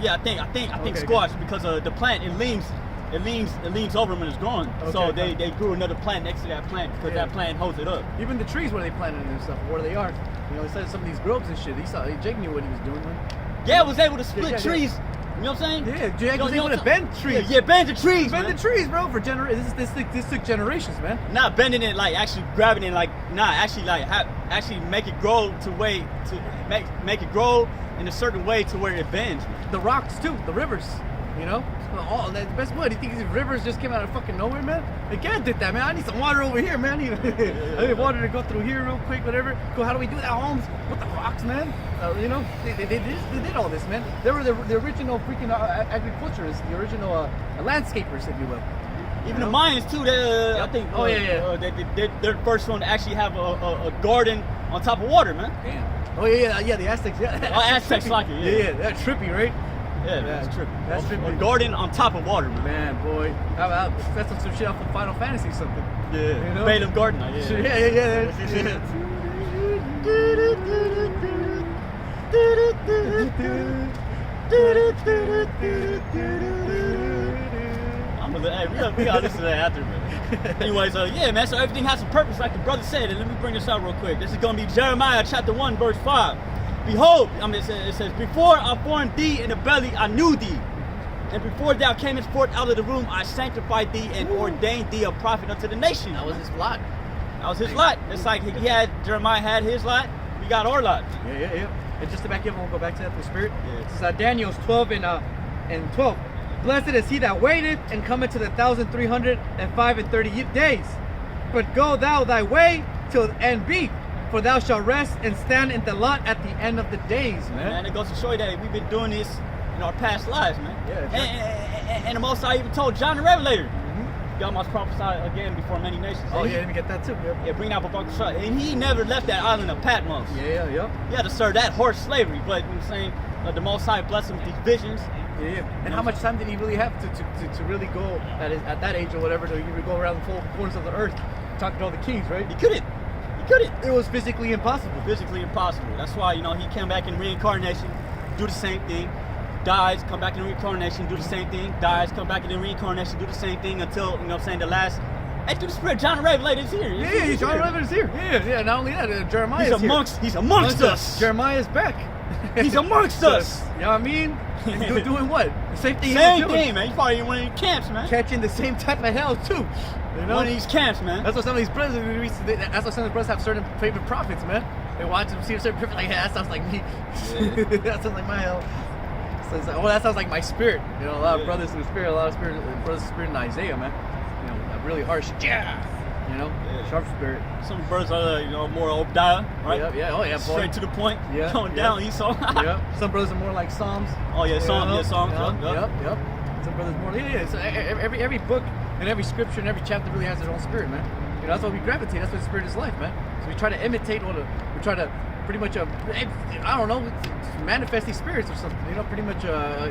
yeah, I think Okay, squash because the plant it leans over when it's growing. So Okay, they grew another plant next to that plant because that plant holds it up. Even the trees where they planted and stuff, where they are. You know, instead of some of these groves and shit, Jake knew what he was doing, man. Yeah, was able to split Yeah. trees. You know what I'm saying? Yeah, Jake was able to bend trees. Yeah, bend the trees. Bend man. the trees, bro, for generations. This took generations, man. Not bending it like actually grabbing it like actually like actually make it grow make it grow in a certain way to where it bends. Man. The rocks too, the rivers. You know, all the best. What? Do you think these rivers just came out of fucking nowhere, man? Like, God did that, man. I need some water over here, man. I need water to go through here real quick, whatever. Cool. How do we do that, Holmes? What the rocks, man? You know, they did all this, man. They were the original freaking agriculturists, the original landscapers, if you will. Even the Mayans too. I think. They're the first one to actually have a garden on top of water, man. Damn. Oh yeah. The Aztecs. Yeah. Oh, Aztecs like it. Yeah. That's trippy, right? Yeah, that's trippy. That's trippy. A garden on top of water, man. Man, boy, that's some shit off of Final Fantasy or something. Yeah. You know? Balaam Garden. Yeah. We gotta listen to that after, man. Anyways, yeah, man. So everything has a purpose, like the brother said. And let me bring this out real quick. This is gonna be Jeremiah chapter 1, verse 5. Behold, it says, before I formed thee in the belly, I knew thee. And before thou camest forth out of the womb, I sanctified thee and ordained thee a prophet unto the nation. That was his lot. That was his lot. It's like Jeremiah had his lot. We got our lot. Yeah. And just to back you up, we'll go back to that through spirit. Yeah. This is Daniel's 12 and 12. Blessed is he that waiteth and cometh to the 1,305 and 30 days. But go thou thy way till the end be, for thou shalt rest and stand in the lot at the end of the days, man. And it goes to show you that we've been doing this in our past lives, man. Yeah. And the Most High even told John the Revelator, y'all must prophesy again before many nations. Oh yeah, let me get that too. Yeah, bring out Babak Shah. And he never left that island of Patmos. Yeah. He had to serve that horse slavery, but you know what I'm saying, the Most High blessed him with these visions. Yeah. And how much time did he really have to really go at that age or whatever to even go around the four corners of the earth, talking to all the kings, right? He couldn't. It was physically impossible. Physically impossible. That's why, you know, he came back in reincarnation, do the same thing, dies, come back in reincarnation, do the same thing, dies, come back in reincarnation, do the same thing until, you know what I'm saying, the last. Hey, through the spirit, John the Revelator is here. Yeah, John the Revelator is here. Yeah. Not only that, Jeremiah is here. He's amongst us. Jeremiah is back. He's amongst us. You know what I mean? Doing what? The same thing. Same thing, man. He's probably in one of these camps, man. Catching the same type of hell too. You know? One of these camps, man. That's why some of these brothers. That's why some of the brothers have certain favorite prophets, man. They watch them see a certain prophet, like, yeah, that sounds like me. Yeah. That sounds like my hell. So it's like, oh, that sounds like my spirit. You know, a lot of brothers in the spirit, a lot of brothers in the spirit in Isaiah, man. You know, a really harsh, you know, sharp spirit. Some brothers are, you know, more Obadiah, right? Yeah. Oh yeah, boy. Straight to the point. Yeah. Going down, Esau. Some brothers are more like Psalms. Oh yeah, Psalms. Yep. Some brothers more. Yeah. So every book and every scripture and every chapter really has their own spirit, man. You know, that's why we gravitate. That's what the spirit is like, man. So we try to imitate we try to pretty much, I don't know, manifest these spirits or something. You know, pretty much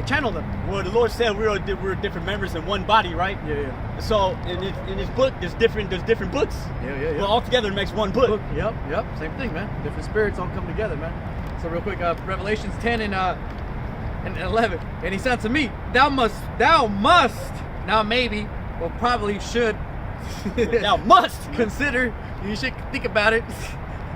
channel them. Well, the Lord said we're different members in one body, right? Yeah. So in His book, there's different books. Yeah. Well, all together it makes one book. Yep. Same thing, man. Different spirits all come together, man. So real quick, Revelations 10 and 11. And he said to me, thou must, now maybe, or probably should, thou must consider, you should think about it.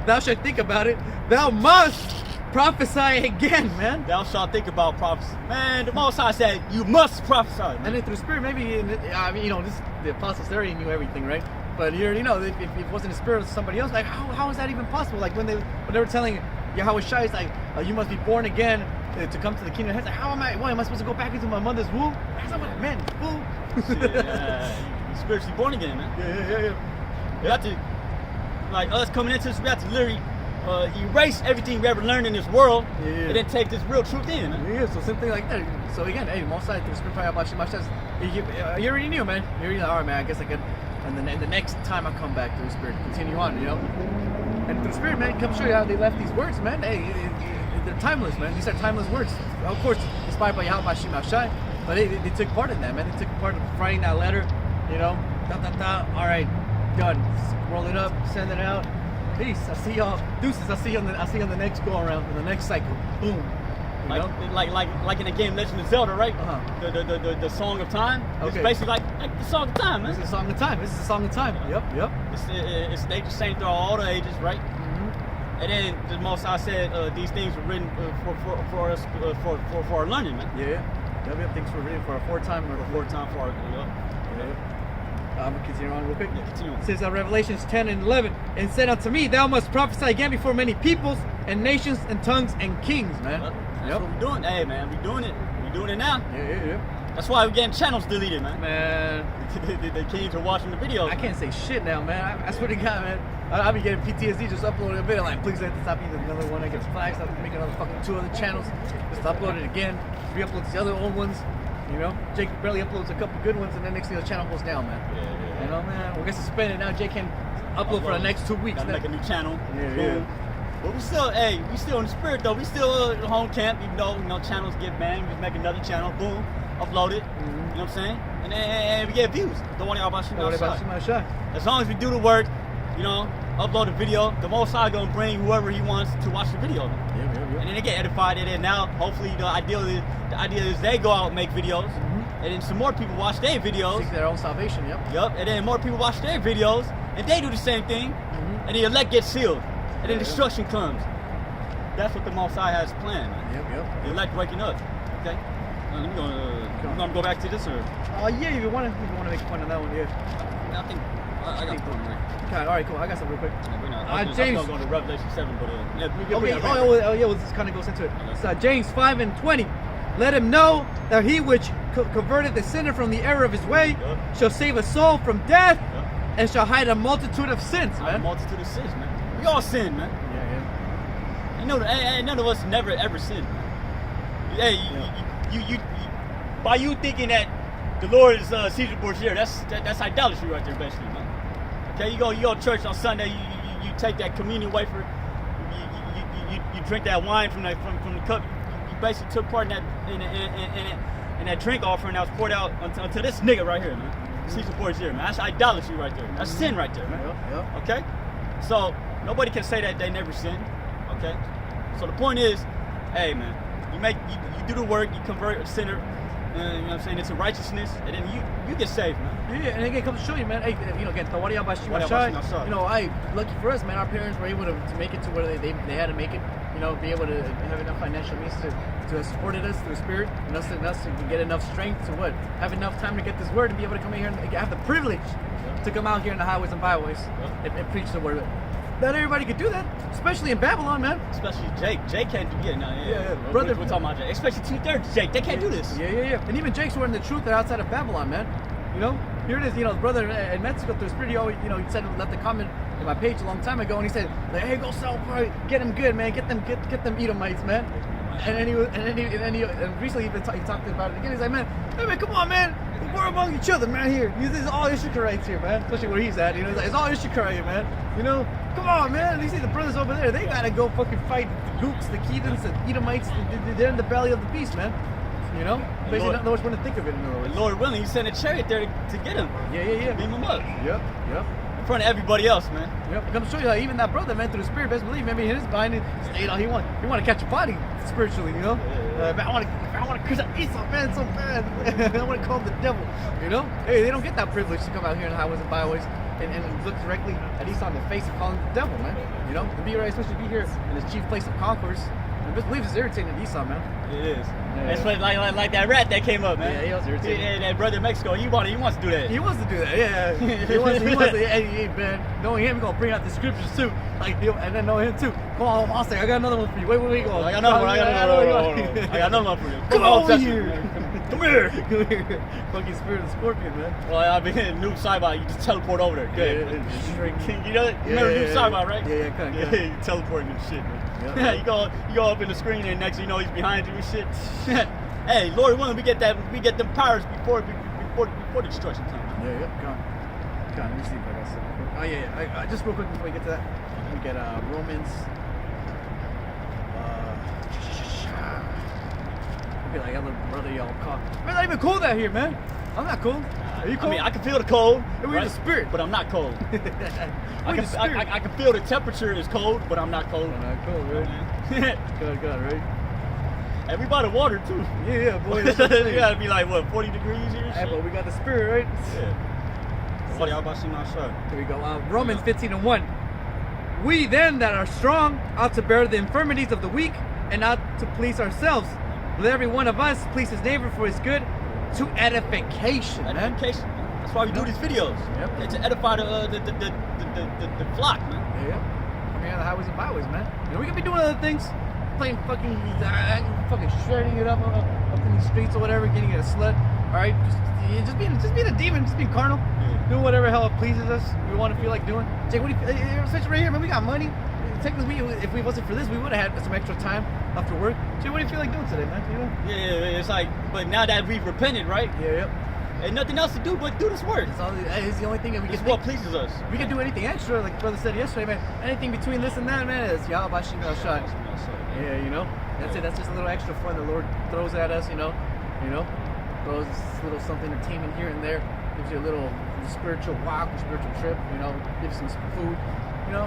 Thou shalt think about it. Thou must prophesy again, man. Thou shalt think about prophecy. Man, the Most High said you must prophesy. Man. And then through spirit, maybe, I mean, you know, the apostles, they already knew everything, right? But you already know, if it wasn't the spirit of somebody else, like, how is that even possible? Like, when they were telling Yahweh Shai, it's like, you must be born again to come to the kingdom of heaven. Like, why am I supposed to go back into my mother's womb? That's not what it meant, fool. You're spiritually born again, man. Yeah. You have to, like us coming into this, we have to literally erase everything we ever learned in this world and then take this real truth in. Man. Yeah, so something like that. So again, hey, Most High through Spirit you already knew, man. You already know, all right, man, I guess I could, and then the next time I come back through Spirit, continue on, you know. And through Spirit, man, come show you how they left these words, man. Hey, they're timeless, man. These are timeless words. Of course, inspired by Yahweh Shai, but they took part in that, man. They took part of writing that letter, you know. All right, done. Roll it up, send it out. Peace. I see y'all. Deuces. I see you on the next go around, in the next cycle. Boom. Like in the game Legend of Zelda, right? The Song of Time. Okay. It's basically like the Song of Time, man. This is the Song of Time. This is the Song of Time. Yep. It's the same through all the ages, right? Mm-hmm. And then the Most High said these things were written for us for our learning, man. Yeah. Things were written for our foretime for our. Yeah. I'm going to continue on real quick. Yeah, continue on. It says Revelations 10 and 11. And said unto me, thou must prophesy again before many peoples and nations and tongues and kings, man. That's what we're doing. Hey, man, we're doing it. We're doing it now. Yeah. That's why we're getting channels deleted, man. Man, the kids are watching the videos. I can't say shit now, man. I swear to God, man. I'll be getting PTSD just uploading a video. Like, please let this not be another one that gets flagged. So I have to make another fucking 2 other channels. Just upload it again. Re-upload the other old ones. You know, Jake barely uploads a couple good ones, and then next thing the channel goes down, man. Yeah. You know, man. We'll get suspended now. Jake can upload for the next 2 weeks. Gotta make a new channel. Yeah. But we still in the spirit though. We still home camp, even though channels get banned. We make another channel, boom, upload it. You know what I'm saying? And then we get views. Don't worry about shooting my shot. As long as we do the work, upload a video, the Most High gonna bring whoever He wants to watch the video. Yeah. And then they get edified. And then now, hopefully, the idea is they go out and make videos, and then some more people watch their videos. Seek their own salvation. Yep. And then more people watch their videos, and they do the same thing, and the elect gets sealed. And then destruction comes. That's what the Most High has planned. Yep. The elect waking up. Okay. You gonna go back to this or? Yeah. If you want to make a point on that one, yeah. I think I got something right. Okay. All right. Cool. I got something real quick. James. I'm going to Revelation 7, but Okay. Well, this kind of goes into it. It's James 5:20. Let him know that he which converted the sinner from the error of his way shall save a soul from death and shall hide a multitude of sins, man. A multitude of sins, man. We all sin, man. Yeah. Ain't none of us never ever sin, man. Hey, you by you thinking that the Lord is Caesar Borgia, that's idolatry right there, basically, man. Okay, you go to church on Sunday, you take that communion wafer, you drink that wine from the cup. You basically took part in that drink offering that was poured out unto this nigga right here, man. Caesar Borgia, man. That's idolatry right there. That's sin right there, man. Yep. Okay, so nobody can say that they never sinned. Okay, so the point is, hey, man, you do the work, you convert a sinner. You know what I'm saying? It's a righteousness, and then you get saved, man. Yeah, and again, it comes to show you, man. Hey, again, lucky for us, man. Our parents were able to make it to where they had to make it. Be able to have enough financial means to support us through spirit, and us to get enough strength to have enough time to get this word and be able to come in here and have the privilege to come out here in the highways and byways and preach the word. Not everybody could do that, especially in Babylon, man. Especially Jake. Jake can't do it. Yeah. Brother, we're talking about Jake. Especially 2/3 Jake. They can't do this. Yeah. And even Jake's were in the truth that outside of Babylon, man. Here it is. Brother in Mexico through Spirit, he always, he said, left a comment in my page a long time ago, and he said, like, hey, go sell, get them good, man. Get them Edomites, man. And recently he talked about it again. He's like, hey man, come on, man. We're among each other, man. Here, this is all Issacharites here, man. Especially where he's at. He's like, it's all Issacharite, man. Come on, man. You see the brothers over there? They gotta go fucking fight the Gooks, the Kedans, the Edomites. They're in the belly of the beast, man. Basically, not know which one to think of it. In other words. Lord willing, he sent a chariot there to get him. Yeah. Beam him up. Yep. In front of everybody else, man. Yep. I'm show you how even that brother, man, through the spirit, best believe, maybe in his mind, he want to catch a body spiritually, Yeah. I want to curse Esau, man, so bad. I want to call him the devil, Hey, they don't get that privilege to come out here in the highways and byways and look directly at Esau in the face and call him the devil, man. To be right, especially to be here in this chief place of conquerors. I best believe it's irritating to Esau, man. It is. It's like that rat that came up, man. Yeah, he was irritating. And that brother in Mexico, he wants to do that. He wants to do that, yeah. he wants to, hey, man, knowing him, he's going to bring out the scriptures too. And then knowing him too. Come on, Monster, I got another one for you. Wait, go. I got another one for you. Come over here. Come here. Fucking spirit of the scorpion, man. Well, I've been in Noob Saibot, you just teleport over there. Good. You know that? Remember Noob Saibot, right? Yeah, kind of. Yeah, you teleporting and shit, man. Yeah. you go up in the screen and next thing you know he's behind you and shit. Hey, Lord willing, we get them powers before the destruction comes. Yeah. Let me see if I got something. Oh yeah. Just real quick before we get to that, we get Romans. Be like other brother y'all caught. Man, not even cold out here, man. I'm not cold. Are you cold? I mean, I can feel the cold. We're in the spirit, but I'm not cold. I can feel the temperature is cold, but I'm not cold. I'm not cold, right? God, right? And we bought the water too. Yeah, boy. You gotta be like what, 40 degrees here? Hey, but we got the spirit, right? Yeah. What y'all about to see my shirt? Here we go. Romans 15:1. We then that are strong ought to bear the infirmities of the weak, and not to please ourselves. Let every one of us please his neighbor for his good, to edification. Edification. That's why we do these videos. Yep. To edify the flock, man. Yeah. I mean, the highways and byways, man. We could be doing other things. playing fucking shredding it up in the streets or whatever, getting in a slut. All right, just being a demon, just being carnal, doing whatever hell it pleases us. We want to feel like doing. Jake, what do you, especially right here, man, we got money. Technically, if we wasn't for this, we would have had some extra time after work. Jake, what do you feel like doing today, man? You know? Yeah, it's like, but now that we've repented, right? Yeah, yep. Ain't nothing else to do but do this work. It's the only thing that we can It's think. what pleases us. We can do anything extra, like brother said yesterday, man. Anything between this and that, man, is Yahweh Shemel Shai. Yeah, you know, that's it. That's just a little extra fun the Lord throws at us, you know, throws a little something entertainment here and there, gives you a little spiritual walk, a spiritual trip, you know, gives you some food, you know.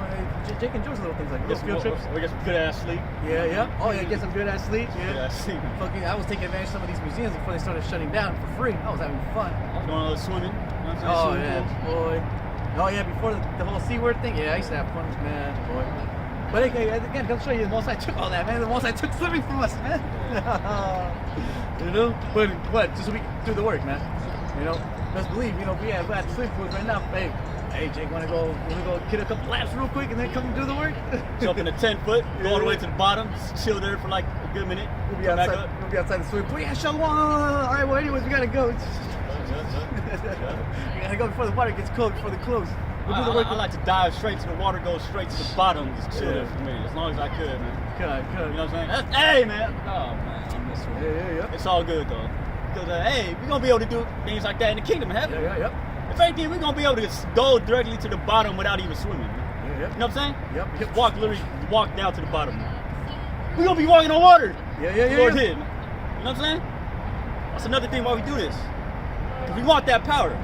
Jake enjoys little things like this. Field trips. We get some good ass sleep. Yeah. Oh yeah, get some good ass sleep. Yeah. Good ass sleep. Fucking, I was taking advantage of some of these museums before they started shutting down for free. I was having fun. I was going a little swimming. You know what I'm Oh saying? yeah, boy. Oh yeah, before the whole C word thing, yeah, I used to have fun, man, boy. But again, don't show you the most I took all that, man. The most I took swimming from us, man. You know, but just so we can do the work, man. You know, best believe, you know, we have swim pools right now. Hey, Jake, wanna go get a couple laps real quick and then come and do the work? Jump in a 10-foot, go all the way to the bottom, just chill there for like a good minute. We'll be come back outside. up. We'll be outside the swimming pool. Yeah, shalom. All right, well, anyways, we gotta go. We gotta go before the water gets cold, before they close. We'll do the work. I like to dive straight to the water, go straight to the bottom, just chill there for me, as long as I could, man. Good. You know what I'm saying? Hey, man. Oh, man, I miss one. Yeah. It's all good, though. Because, hey, we're going to be able to do things like that in the kingdom of heaven. Yeah. If anything, we're going to be able to go directly to the bottom without even swimming. Yeah. You know what I'm saying? Yep. Just walk down to the bottom. We're going to be walking on water. Yeah. Lord did. You know what I'm saying? That's another thing why we do this. Because we want that power.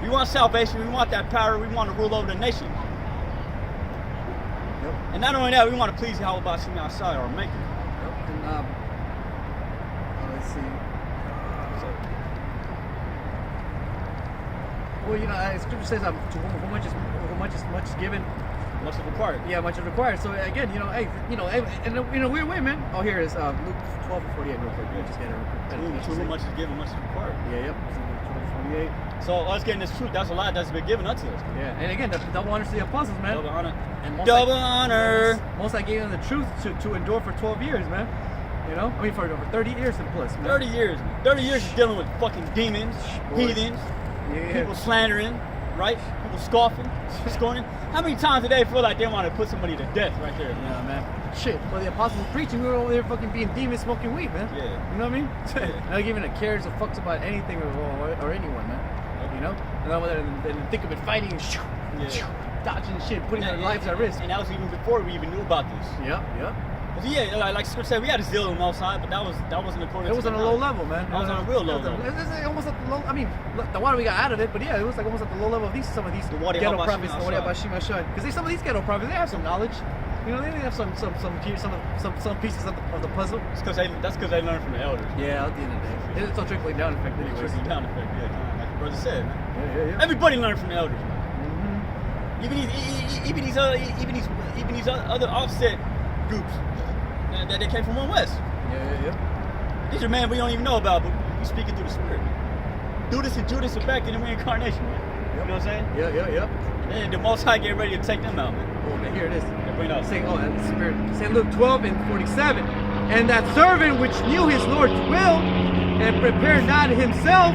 We want salvation. We want that power. We want to rule over the nation. Yep. And not only that, we want to please Yahweh Shem outside our maker. Yep. And let's see. Well, you know, Scripture says, "To whom much is given, Much is required. yeah, much is required." So again, you know, in a weird way, man. Oh, here is Luke 12:48, real quick. Just get it. To whom much is given, much is required. Yeah, yep. 12:48. So us getting this truth, that's a lot that's been given unto us. Yeah, and again, the double honor to the apostles, man. Double honor. And Double honor. Most I gave them the truth to endure for 12 years, man. You know, I mean for 30 years and plus, man. 30 years. 30 years of dealing with fucking demons, Boy. heathens, Yeah. people slandering, right? People scoffing, scorning. How many times today feel like they want to put somebody to death right there, man? Yeah, man. Shit. Well, the apostles were preaching. We were over there fucking being demons, smoking weed, man. Yeah. You know what I mean? Yeah. Not giving a cares or fucks about anything or anyone, man. You know? And then think of it fighting, dodging shit, putting their lives at risk. And that was even before we even knew about this. Yep. 'Cause yeah, like Scripture said, we had a zeal on our side, but that wasn't according It to was the on a low knowledge. level, man. That was on a real low level. It was almost at the low. I mean, the water we got out of it, but yeah, it was like almost at the low level of some of these What ghetto about prophets. Shema What about Shema Shai? Because some of these ghetto prophets, they have some knowledge. You know, they have some pieces of the puzzle. That's because they learned from the elders. Yeah, at the end of the day, it's a trickling down effect, anyways. Trickling down effect, yeah. Like the brother said, man. Yeah. Everybody learned from the elders. Mm-hmm. Even these other offset groups that they came from one West. Yeah. These are men we don't even know about, but we speaking through the Spirit. Judas and Judas are back in the reincarnation. You know what I'm saying? Yeah. And the Most High getting ready to take them out, man. Oh, man, here it is. They bring it out. Saying, that's the Spirit. St. Luke 12:47. And that servant which knew his Lord's will and prepared not himself,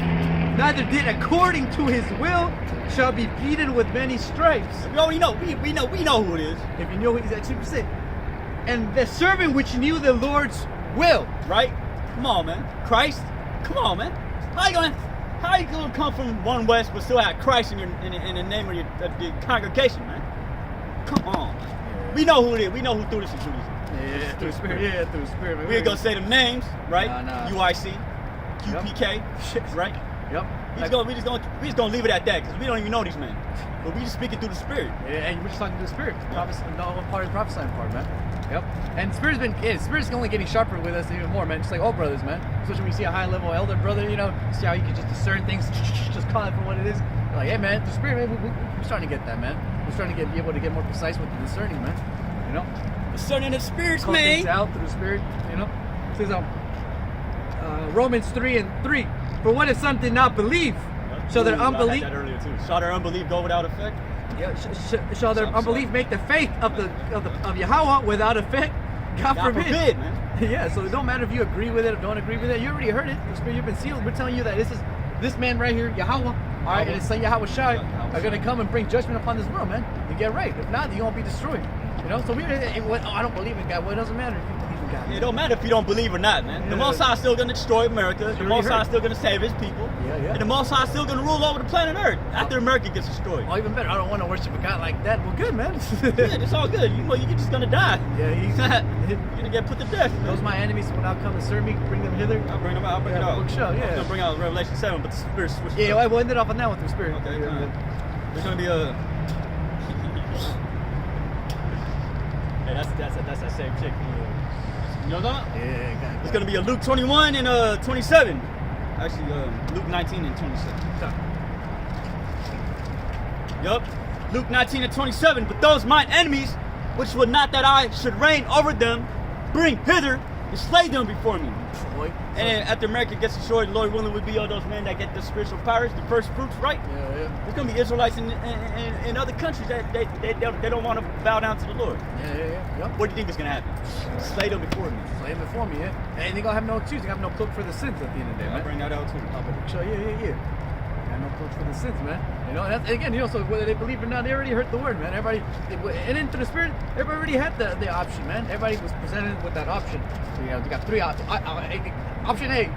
neither did according to his will, shall be beaten with many stripes. We already know. We know who it is. If you know who he's actually saying. And the servant which knew the Lord's will. Right? Come on, man. Christ? Come on, man. How you gonna come from one West but still have Christ in the name of your congregation, man? Come on. We know who it is. We know who threw this into Judaism. Yeah, through the Spirit. Yeah, through the Spirit. Man. We ain't gonna say them names, right? Nah. UIC, QPK, right? Yep. We just gonna leave it at that because we don't even know these men. But we just speaking through the Spirit. Yeah, and we're just talking to the Spirit. Prophecy, no part of the prophesying part, man. Yep. And Spirit's only getting sharper with us even more, man. Just like all brothers, man. Especially when you see a high level elder brother, you know, see how you can just discern things, just call it for what it is. You're like, hey, man, the Spirit, man, we're starting to get that, man. We're starting to be able to get more precise with the discerning, man. You know, Discerning the spirits, call man. things out through the Spirit. You know, it says Romans 3:3. For what if some did not believe? Shall their unbelief? I had that earlier too. Shall their unbelief go without effect? Yeah, shall their unbelief make the faith of Yahweh without effect? God forbid, man. Yeah, so it don't matter if you agree with it or don't agree with it. You already heard it. The Spirit, you've been sealed. We're telling you that this man right here, Yahweh, all right, and his son Yahweh Shai are going to come and bring judgment upon this world, man. You get right. If not, you're going to be destroyed. You know, so I don't believe in God. Well, it doesn't matter if you believe in God. It don't matter if you don't believe or not, man. Yeah. The Most High is still going to destroy America. The Most High is still going to save his people. Yeah, yeah. And the Most High is still going to rule over the planet Earth after America gets destroyed. Oh, even better. I don't want to worship a God like that. Well, good, man. Yeah, it's all good. You're just going to die. Yeah, You're going to get put to death, man. Those my enemies will now come and serve me. Bring them hither. I'll bring them out. I'll bring it out. Show, yeah. I'm going to bring out Revelation 7, but the Spirit switched. Yeah, well, we'll end it off on that with the Spirit. Okay, yeah. There's going to be a... Hey, that's that same chick. You know that? Yeah, It's going to be a Luke 21 and 27. Actually, Luke 19 and 27. Yup. Luke 19 and 27. But those mine enemies, which would not that I should reign over them, bring hither and slay them before me. Boy. And then after America gets destroyed, Lord willing, would be all those men that get the spiritual powers, the first fruits, right? Yeah. There's gonna be Israelites in other countries that they don't want to bow down to the Lord. Yeah. Yep. What do you think is gonna happen? Slay them before me. Slay them before me, yeah. And they gonna have no excuse. They have no cloak for the sins at the end of the day, I'll man. bring that out too. So yeah. Got no cloak for the sins, man. You know, and that's, again, you know, so whether they believe it or not, they already heard the word, man. Everybody, and into the Spirit, everybody already had the option, man. Everybody was presented with that option. So, you know, they got three options. Option A,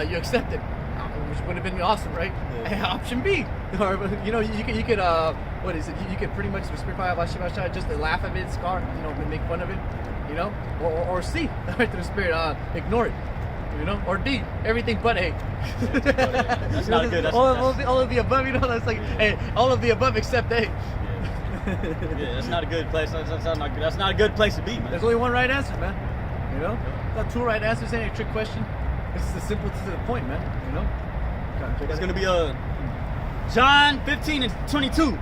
you accepted, which would have been awesome, right? Yeah. Option B, or you know, you could what is it? You could pretty much just laugh at it, scar, you know, make fun of it, you know, or C, right to the Spirit, ignore it. You know, or D, everything but A. That's not good. All of the above, you know, that's like, hey, all of the above except A. Yeah, that's not a good place. That's not a good place to be, man. There's only one right answer, man. You know, not two right answers, ain't a trick question. It's the simple to the point, man. You know. It's gonna be John 15 and 22.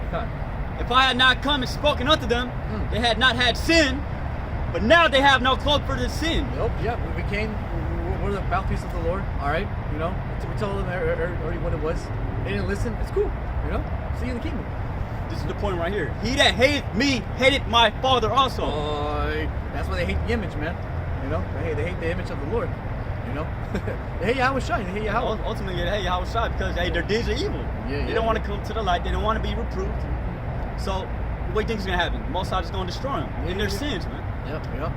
If I had not come and spoken unto them, they had not had sin, but now they have no cloak for the sin. Nope. Yeah, we're the mouthpiece of the Lord. All right. You know, we told them already what it was. They didn't listen. It's cool. You know, see you in the kingdom. This is the point right here. He that hated me hated my Father also. That's why they hate the image, man. You know, they hate the image of the Lord. You know, they hate Yahweh Shai. They hate Yahweh. Ultimately, they hate Yahweh Shai because their deeds are evil. They don't want to come to the light. They don't want to be reproved. So, what do you think is gonna happen? Most High is gonna destroy them in their sins, man. Yep.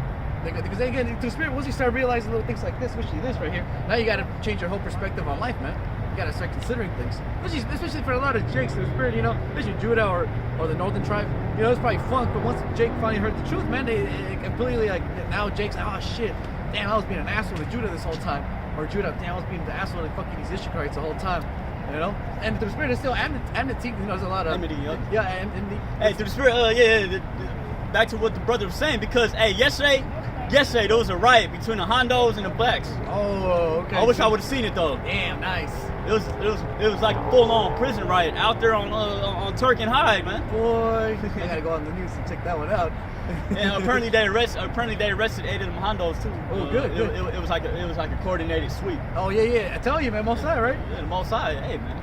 Because again, through the Spirit, once you start realizing little things like this, especially this right here, now you got to change your whole perspective on life, man. You got to start considering things, especially for a lot of Jakes in the Spirit, you know, especially Judah or the Northern Tribe. You know, it's probably fun, but once Jake finally heard the truth, man, they completely like now Jake's like, oh shit, damn, I was being an asshole to Judah this whole time, or Judah, damn, I was being an asshole to fucking these Issacharites the whole time. You know, and through the Spirit, there's still enmity. You know, there's a lot of enmity. enmity. Hey, through the Spirit, back to what the brother was saying, because hey, yesterday there was a riot between the Hondos and the blacks. Oh, okay. I wish I would have seen it though. Damn, nice. It was like a full-on prison riot out there on Turk and Hyde, man. Boy, I gotta go on the news and check that one out. And apparently they arrested 8 of them Hondos too. Oh, good. It was like a coordinated sweep. Oh yeah. I tell you, man, Most High, right? Yeah, the Most High, hey man.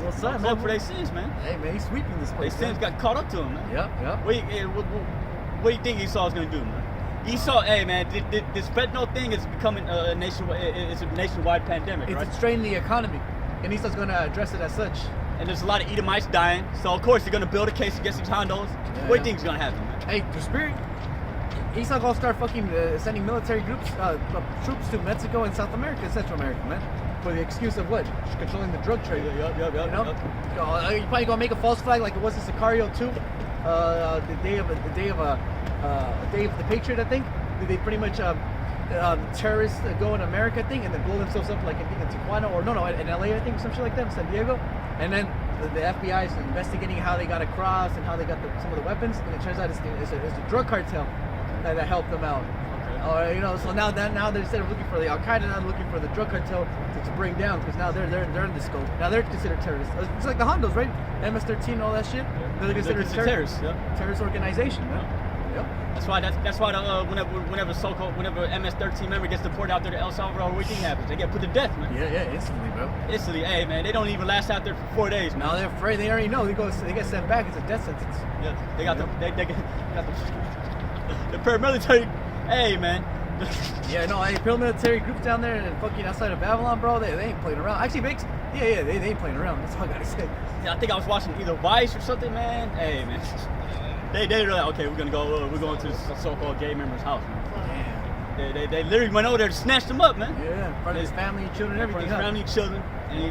Most High, man. For their sins, man. Hey man, he's sweeping this place. Their sins got caught up to him, man. Yep. What do you think Esau's gonna do, man? Esau, hey man, this fentanyl thing is becoming a nationwide pandemic, right? It's straining the economy, and Esau's gonna address it as such. And there's a lot of Edomites dying, so of course they're gonna build a case against these Hondos. What do you think is gonna happen, man? Hey, the Spirit, Esau gonna start fucking sending military troops to Mexico and South America and Central America, man. For the excuse of what? Controlling the drug trade. Yep. You know? You probably gonna make a false flag like it was in Sicario 2, the day of the Patriot, I think. They pretty much terrorists go in America, I think, and then blow themselves up like I think in Tijuana or in LA, I think, some shit like that, in San Diego. And then the FBI is investigating how they got across and how they got some of the weapons, and it turns out it's a drug cartel that helped them out. Okay. You know, so now they're instead of looking for the Al Qaeda, now they're looking for the drug cartel to bring down, because now they're in the scope. Now they're considered terrorists. It's like the Hondos, right? MS-13 and all that shit. Yeah. They're considered terrorists. Yeah. Terrorist organization. Yeah. Yep. That's why whenever MS-13 member gets deported out there to El Salvador, what do you think happens? They get put to death, man. Yeah, instantly, bro. Instantly, hey man, they don't even last out there for 4 days, man. No, they're afraid. They already know. They get sent back. It's a death sentence. Yeah, they got the paramilitary Hey, man. Yeah, no, hey, paramilitary groups down there and fucking outside of Babylon, bro, they ain't playing around. Actually, they ain't playing around. That's all I gotta say. Yeah, I think I was watching either Vice or something, man. Hey, man. They were like, okay, we're going to this so-called gay member's house, man. They literally went over there and snatched him up, man. Yeah, in front of his family and children, everything. In front of his family and children,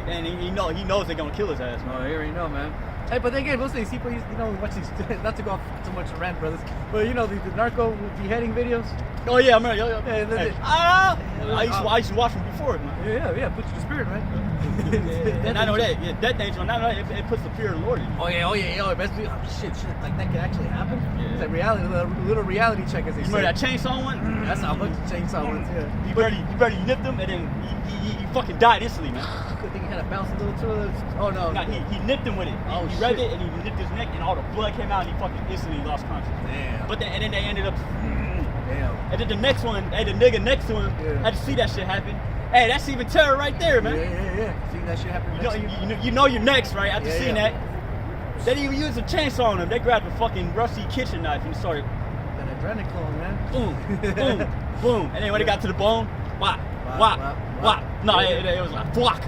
and he knows they're gonna kill his ass, man. Oh, you already know, man. Hey, but then again, most of these people, watch these, not to go off too much rant, brothers, but the narco narco beheading videos. Oh yeah, I remember. I used to watch them before, man. Yeah, puts you to spirit, man. And I know that. Yeah, that danger. I know it puts the fear of the Lord in you. Oh yeah. Basically, shit, like that can actually happen. Yeah. It's like reality, a little reality check, as they say. Remember that chainsaw one? That's how much chainsaw ones. Yeah. You barely nipped him, and then he fucking died instantly, man. Good thing he had to bounce a little too. Oh no. Nah, he nipped him with it. Oh, he read it and he nipped his neck, and all the blood came out, and he fucking instantly lost consciousness. Damn. But then they ended up. Damn. And then the next one, the nigga next to him had to see that shit happen. Hey, that's even terror right there, man. Yeah. Seeing that shit happen. You know you're next, right? After seeing that, they didn't even use a chainsaw on him. They grabbed a fucking rusty kitchen knife and started. That adrenaline, man. Boom, boom. And then when it got to the bone, whop. No, it was like block.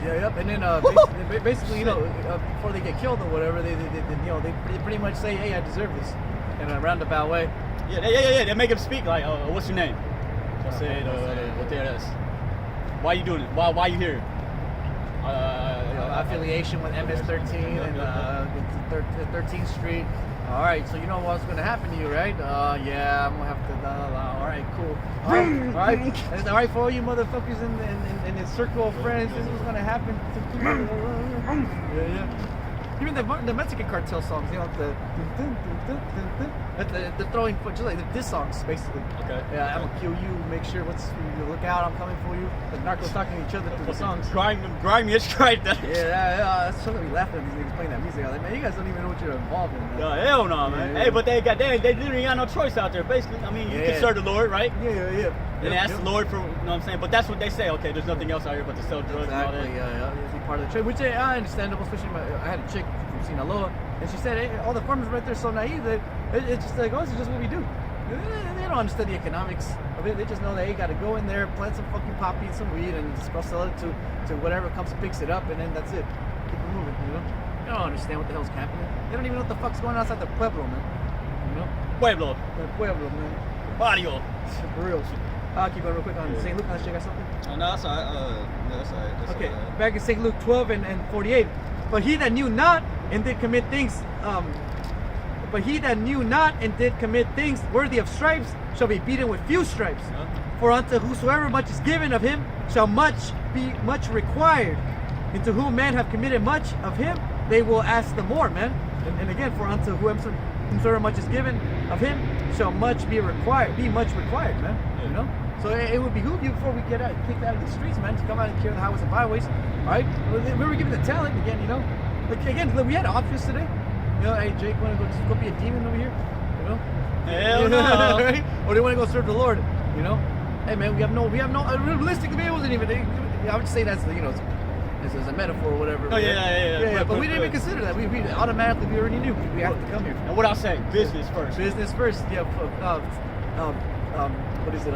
Yeah, yep. And then basically, before they get killed or whatever, they pretty much say, hey, I deserve this, in a roundabout way. Yeah. They make him speak like, what's your name? I said, what there is. Why you doing it? Why you here? Affiliation with MS-13 and 13th Street. All right, so you know what's gonna happen to you, right? Yeah, I'm gonna have to. All right, cool. All right. And it's all right for all you motherfuckers in his circle of friends. This is what's gonna happen to you. Yeah. Even the Mexican cartel songs, the throwing, just like the diss songs, basically. Okay. Yeah, I'm gonna kill you. Make sure look out. I'm coming for you. The narcos talking to each other through the songs. Grimy as right there. Yeah. That's something we laughing at these niggas playing that music. I'm like, man, you guys don't even know what you're involved in. Man. No, hell no, man. Yeah. Hey, but they literally got no choice out there. Basically, I mean, you can serve the Lord, right? Yeah. And ask the Lord for, you know what I'm saying? But that's what they say. Okay, there's nothing else out here but to sell drugs and all that. Yeah. Be part of the trade, which I understandable. Especially, I had a chick from Sinaloa, and she said, hey, all the farmers right there are so naive that it's just like, this is just what we do. They don't understand the economics of it. They just know they gotta go in there, plant some fucking poppy and some weed, and just go sell it to whatever comes and picks it up, and then that's it. Keep it moving, They don't understand what the hell's happening. They don't even know what the fuck's going on outside the pueblo, man. Pueblo. The pueblo, man. Barrio. For real. I'll keep going real quick on St. Luke. Unless you got something? No, that's all right. That's all right. Okay, back in St. Luke 12 and 48. But he that knew not and did commit things, worthy of stripes shall be beaten with few stripes. For unto whosoever much is given of him shall much be much required. And to whom men have committed much of him, they will ask the more, man. And again, for unto whosoever much is given of him shall much be much required, man. So it would behoove you before we get kicked out of the streets, man, to come out and clear the highways and byways, all right? We were given the talent again, Like we had options today. Hey Jake, want to go be a demon over here? Hell no. Right? Or they want to go serve the Lord? Hey man, we have no. Realistically, it wasn't even. I would say that's as a metaphor or whatever. Oh yeah. But we didn't even consider that. We automatically we already knew we had to come here. And what I'll say, business first. Business first. Yeah. What is it?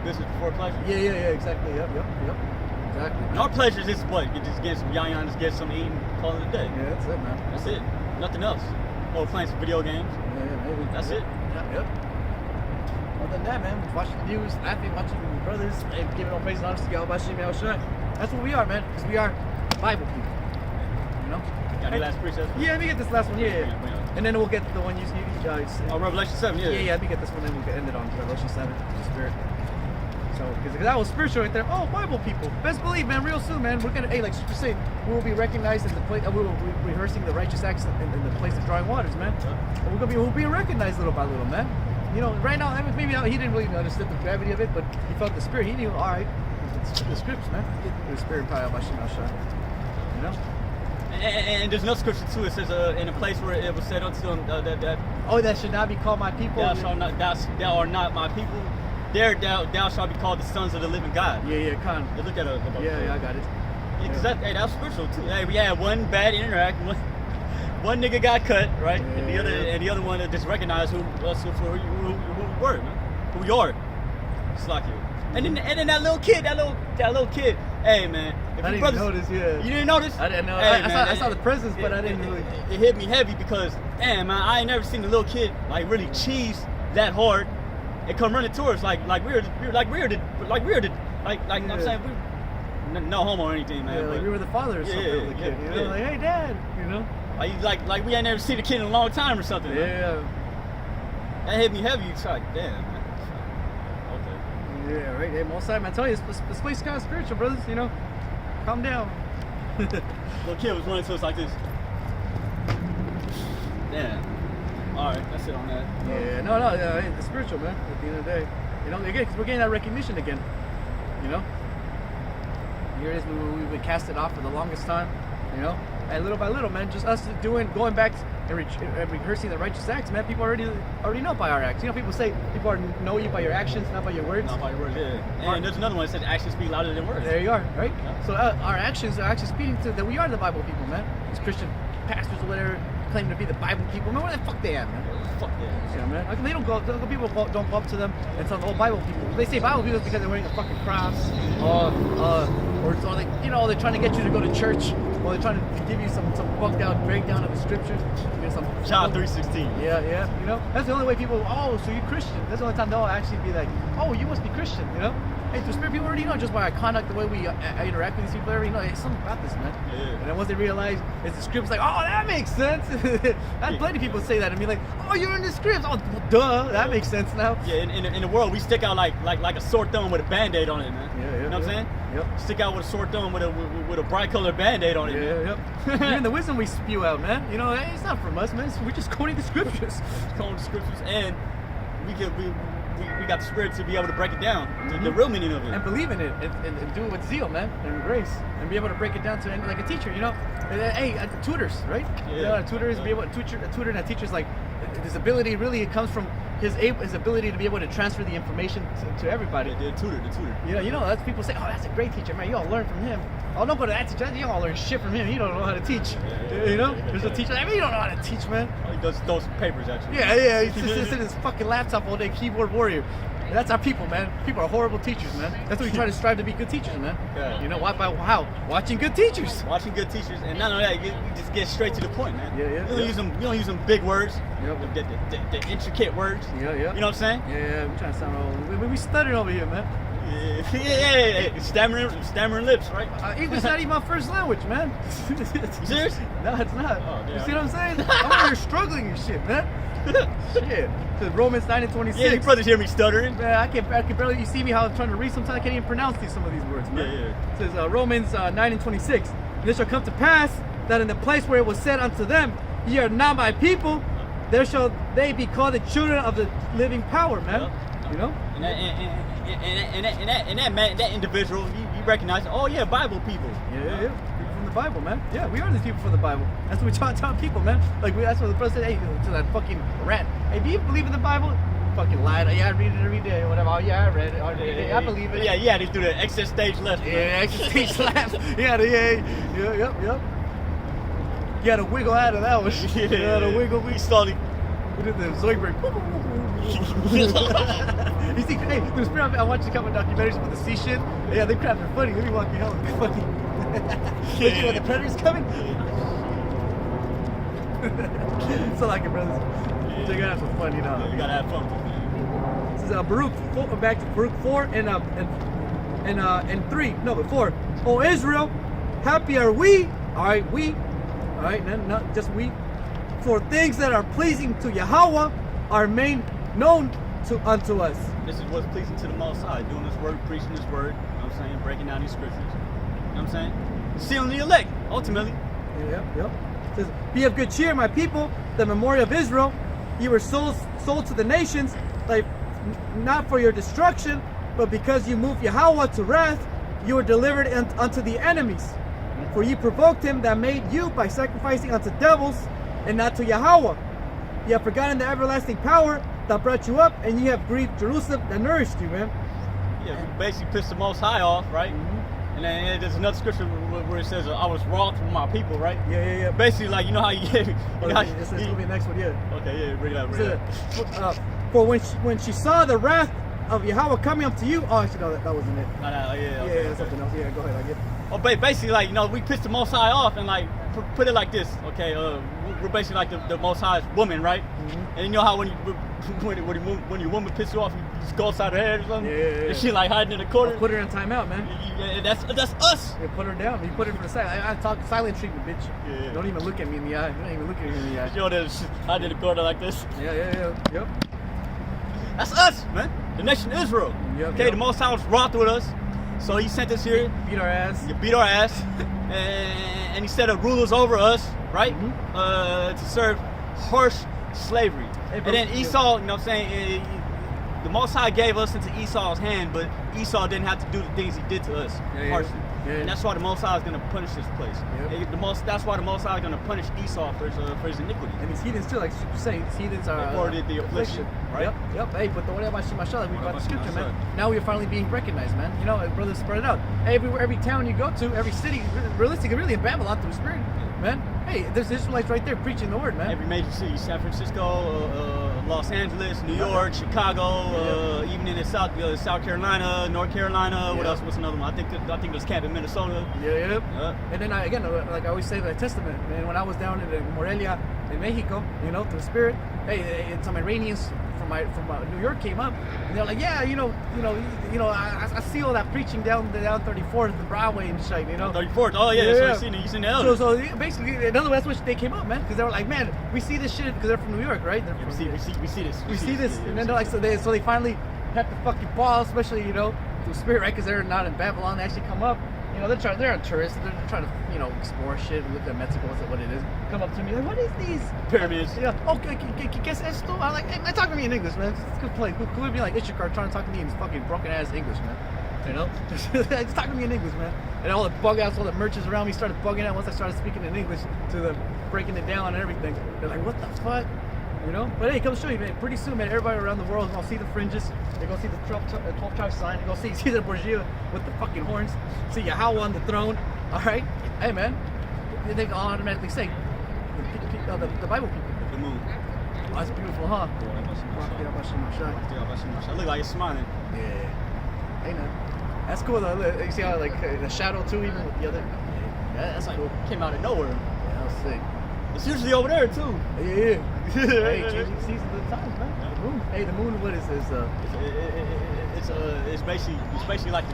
Business before pleasure. Yeah. Exactly. Yep. Exactly. And our pleasure is what? You just get some just get some eating, call it a day. Yeah, that's it, man. That's it. Nothing else. Or playing some video games. Yeah, maybe. That's it. Yep. Other than that, man, watching the news, laughing, watching my brothers, and giving all praise and honor to God, that's what we are, man. Because we are Bible people. Got any last precepts? Yeah, let me get this last one. Yeah. And then we'll get the one you Revelation 7, Yeah, let me get this one, then we'll end it on Revelation 7, the Spirit. So, because that was spiritual right there. Oh, Bible people. Best believe, man, real soon, man. We're going to, like Sister said, we will be recognized in the place, we will be rehearsing the righteous acts in the place of drawing waters, man. And we'll be recognized little by little, man. Right now, maybe he didn't really understand the gravity of it, but he felt the Spirit. He knew, all right, it's the scripts, man. The Spirit power of Hashem. And there's no scripture too. It says in a place where it was said unto them that should not be called my people. Thou are not my people. There thou shalt be called the sons of the living God. Yeah, kind of. Look at it. Yeah, I got it. Because that's spiritual too. Hey, we had one bad interact. One nigga got cut, right? Yeah, and the other one just recognized who we were, man. who we are. It's like it. And then that little kid, hey man. If I you didn't notice, yeah. You didn't notice? I didn't know. Hey, I saw the presence, but I didn't really. It hit me heavy because, damn man, I ain't never seen a little kid like really cheese that hard and come running towards us like we're the I'm saying no homo or anything, man. Yeah, like we were the father or something of the kid. You know, like, hey dad, you know. Like we ain't never seen a kid in a long time or something. Yeah. Man. That hit me heavy. It's like, damn, man. Okay. Yeah, right. Hey, most time I tell you, this place is kind of spiritual, brothers. You know, calm down. Little kid was running to us like this. Damn. All right, that's it on that. Yeah, no, hey, it's spiritual, man. At the end of the day, you know, again, because we're getting that recognition again. You know, here it is. We've been casted off for the longest time. You know, and little by little, man, just us going back and rehearsing the righteous acts, man. People already know by our acts. You know, people say people know you by your actions, not by your words. Not by your words, yeah. And there's another one that says actions speak louder than words. There you are, right? Yeah. So our actions are actually speaking to that we are the Bible people, man. These Christian pastors or whatever claim to be the Bible people. Man, where the fuck they at, man? Fuck yeah. Yeah, man. Like, they don't go. People don't go up to them and tell them, "Oh, Bible people." They say Bible people because they're wearing a fucking cross, or they, you know, they're trying to get you to go to church, or they're trying to give you some bugged out breakdown of the scriptures. You know, John 3:16. Yeah. You know, that's the only way people. Oh, so you're Christian? That's the only time they'll actually be like, "Oh, you must be Christian." You know. Hey, through spirit, people already know just by our conduct, the way we interact with these people. They already know hey, something about this, man. Yeah. And then once they realize it's the script's like, oh, that makes sense. I've plenty of people say that and be like, oh, you're in the script. Oh, well, duh, that makes sense now. Yeah, in the world, we stick out like a sore thumb with a Band-Aid on it, man. Yeah. You know what I'm saying? Yep. Stick out with a sore thumb with a bright colored Band-Aid on it, man. Yep. Even the wisdom we spew out, man. You know, hey, it's not from us, man. We're just quoting the scriptures. Quoting the scriptures, and we got the spirit to be able to break it down, the real meaning of it, and believe in it, and do it with zeal, man, and grace, and be able to break it down to like a teacher, you know. Hey, tutors, right? Yeah. You know, a tutor is be able to a tutor and a teacher's like his ability really it comes from his ability to be able to transfer the information to everybody. Yeah, the tutor. You know, that's people say, oh, that's a great teacher, man. You all learn from him. Oh, don't go to that teacher. You all learn shit from him. He don't know how to teach. You know, there's a teacher. I mean, you don't know how to teach, man. Oh, he does throw some papers at you. Yeah. He just sits in his fucking laptop all day, keyboard warrior. And that's our people, man. People are horrible teachers, man. That's why we try to strive to be good teachers, man. Yeah. You know why? By how? Watching good teachers. Watching good teachers, and not only that, you just get straight to the point, man. Yeah. You don't use them big words. Yep. The intricate words. Yeah. You know what I'm saying? Yeah. We're trying to sound all. We stuttering over here, man. Yeah. Stammering lips, right? English not even my first language, man. You serious? No, it's not. Oh, you see what I'm saying? I'm over here struggling and shit, man. Shit. So Romans 9:26. Yeah, you brothers hear me stuttering. Man, I can barely. You see me how I'm trying to read. Sometimes I can't even pronounce some of these words, man. Yeah. It says Romans 9:26. And it shall come to pass that in the place where it was said unto them, ye are not my people, there shall they be called the children of the living power, man. Yeah. You know. And that individual, you recognize, oh yeah, Bible people. Yeah. People from the Bible, man. Yeah, we are these people from the Bible. That's what we try to tell people, man. Like that's what the brother said. Hey, to that fucking rat. Hey, do you believe in the Bible? Fucking lied. Yeah, I read it every day or whatever. Oh yeah, I read it. I believe it. Yeah, they do the exit stage left. Yeah, exit stage left. Yep. You had to wiggle out of that one. You had to wiggle. We did the Zoidberg. You see, hey, there's I watched a couple of documentaries about the sea shit. Yeah, they crap are funny. Let me walk you hell. Funny. When the predator's coming. So like it, brothers. So you gotta have some fun, you know. You gotta have fun. This is Baruch. Back to Baruch 4 and 3. No, but 4. Oh Israel, happy are we. All right, we. All right, not just we. For things that are pleasing to Yahweh are made known unto us. This is what's pleasing to the Most High, doing this word, preaching this word, you know what I'm saying, breaking down these scriptures. You know what I'm saying? Sealing the elect, ultimately. Yep. It says, be of good cheer, my people, the memorial of Israel. You were sold to the nations, like not for your destruction, but because you moved Yahweh to wrath, you were delivered unto the enemies. For you provoked him that made you by sacrificing unto devils, and not to Yahweh. You have forgotten the everlasting power that brought you up, and you have grieved Jerusalem that nourished you, man. Yeah, we basically pissed the Most High off, right? Mm-hmm. And then there's another scripture where it says, I was wroth from my people, right? Yeah. Basically, like, you know how you get... This will be the next one, yeah. Okay, yeah, bring it up. For when she saw the wrath of Yahweh coming up to you. Oh, actually, no, that wasn't it. Okay. Something else. Yeah, go ahead. I get. Oh, basically, like, you know, we pissed the Most High off, and like put it like this, okay? We're basically like the Most High's woman, right? Mm-hmm. And you know how when your woman pisses you off, you just go outside her head or something. Yeah. And she like hiding in the corner. I'll put her in timeout, man. Yeah, that's us. You put her down. You put her for the side. I talk silent treatment, bitch. Yeah. Don't even look at me in the eye. Don't even look at me in the eye. You know that hiding in the corner like this. Yeah. Yep. That's us, man. The nation of Israel. Yep, Okay, yep. the Most High was wroth with us, so He sent us here. Beat our ass. You beat our ass, and He set up rulers over us, right? Mm-hmm. To serve harsh slavery. Hey, and bro, then Esau, you know what I'm saying? The Most High gave us into Esau's hand, but Esau didn't have to do the things he did to us harshly. Yeah. And that's why the Most High is going to punish this place. Yep. That's why the Most High is going to punish Esau for his iniquity. And these heathens too, like you say, these heathens are They forwarded the affliction, right? Yep. Hey, but the way about Shema Shalom, we What got the about scripture, Shema man. Shalom? Now we're finally being recognized, man. You know, brothers, spread it out. Hey, every town you go to, every city, realistically, really in Babylon through the Spirit, man. Hey, there's Israelites right there preaching the word, man. Every major city, San Francisco, Los Angeles, New York, Chicago, even in the South Carolina, North Carolina. What else? What's another one? I think there's camp in Minnesota. Yeah. And then again, like I always say, the Testament. Man, when I was down in Morelia, in Mexico, you know, through the Spirit. Hey, some Iranians from New York came up, and they're like, yeah, I see all that preaching down 34th and Broadway and shit, you know. 34th. Oh yeah, that's what I seen. You seen the elders. So basically, in other words, that's what they came up, man, because they were like, man, we see this shit because they're from New York, right? We see this. We see this, and then they're like, so they finally have to fucking pause, especially through Spirit, right? Because they're not in Babylon. They actually come up. You know, they're on tourists. They're trying to, explore shit and look at Mexico, what it is. Come up to me like, what is these pyramids? Yeah. Okay, ¿qué es esto? I'm like, hey, talk to me in English, man. It's a good play. Who would be like Ishikar trying to talk to me in fucking broken ass English, man? You know? Just talk to me in English, man. And all the bug outs, all the merchants around me started bugging out once I started speaking in English to them, breaking it down and everything. They're like, what the fuck? You know? But hey, come show you, man. Pretty soon, man, everybody around the world is gonna see the fringes. They're gonna see the 12 tribe sign. They're gonna see the Borgia with the fucking horns. See Yahweh on the throne. Alright? Hey, man. They automatically say, the Bible people. The moon. Oh, that's beautiful, huh? I look like it's smiling. Yeah. Hey, man. That's cool, though. Look, you see how, like, the shadow, too, even with the other? Yeah, that's Like cool. came out of nowhere. Yeah, I'll see. It's usually over there too. Yeah. Hey, changing seasons of the times, man. The moon. Hey, the moon. What is this? It's basically like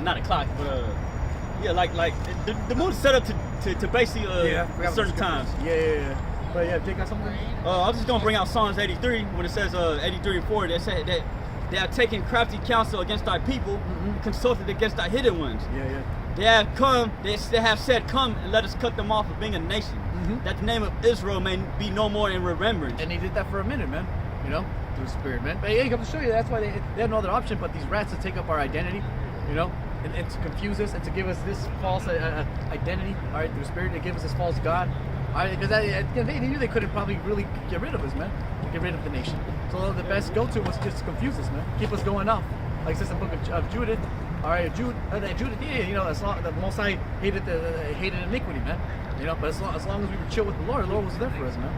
not a clock, but like the moon's set up to basically certain times. Yeah. But yeah, Jake got something. I'm just gonna bring out Psalms 83 when it says 83 and 4. They say that they have taken crafty counsel against thy people, consulted against thy hidden ones. Yeah. They have come. They have said, "Come and let us cut them off of being a nation, that the name of Israel may be no more in remembrance." And he did that for a minute, man. Through Spirit, man. But hey, come to show you. That's why they have no other option but these rats to take up our identity, and to confuse us and to give us this false identity. All right, through Spirit, they give us this false God. All right, because they knew they couldn't probably really get rid of us, man. Get rid of the nation. So the best go-to was just to confuse us, man. Keep us going off. Like it says in the book of Judith. All right, Judith, as long the Most High hated iniquity, man. But as long as we were chill with the Lord was there for us, man.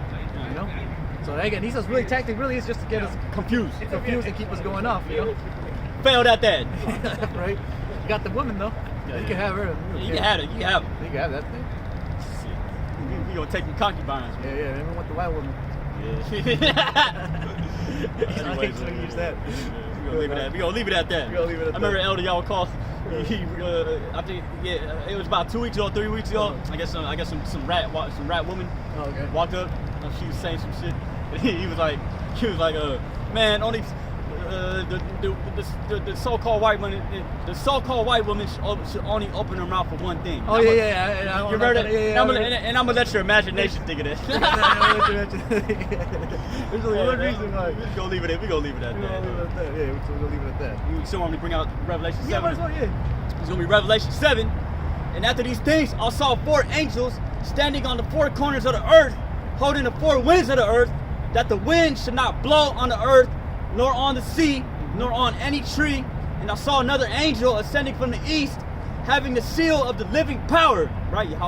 So again, he says really tactic really is just to get us confused and keep us going off, Failed at that. Right? You got the woman though. Yeah, you can have her. You can have it. You can have it. You can have that thing. You gonna take the concubines. Yeah. Everyone want the white woman. Yeah. I hate to use that. We gonna leave it at that. I remember Elder y'all called. I think it was about 2 weeks ago, 3 weeks ago. I guess some rat woman walked up. She was saying some shit. And he was like, man, only the so-called white woman, should only open her mouth for one thing. Oh yeah. You heard it? And I'm gonna let your imagination think of that. There's only one reason why. We're gonna leave it at that. Yeah, we're gonna leave it at that. You still want me to bring out Revelation 7? Yeah, might as well, yeah. It's gonna be Revelation 7. And after these things, I saw 4 angels standing on the 4 corners of the earth, holding the 4 winds of the earth, that the wind should not blow on the earth, nor on the sea, nor on any tree. And I saw another angel ascending from the east, having the seal of the living power. Right? Yep.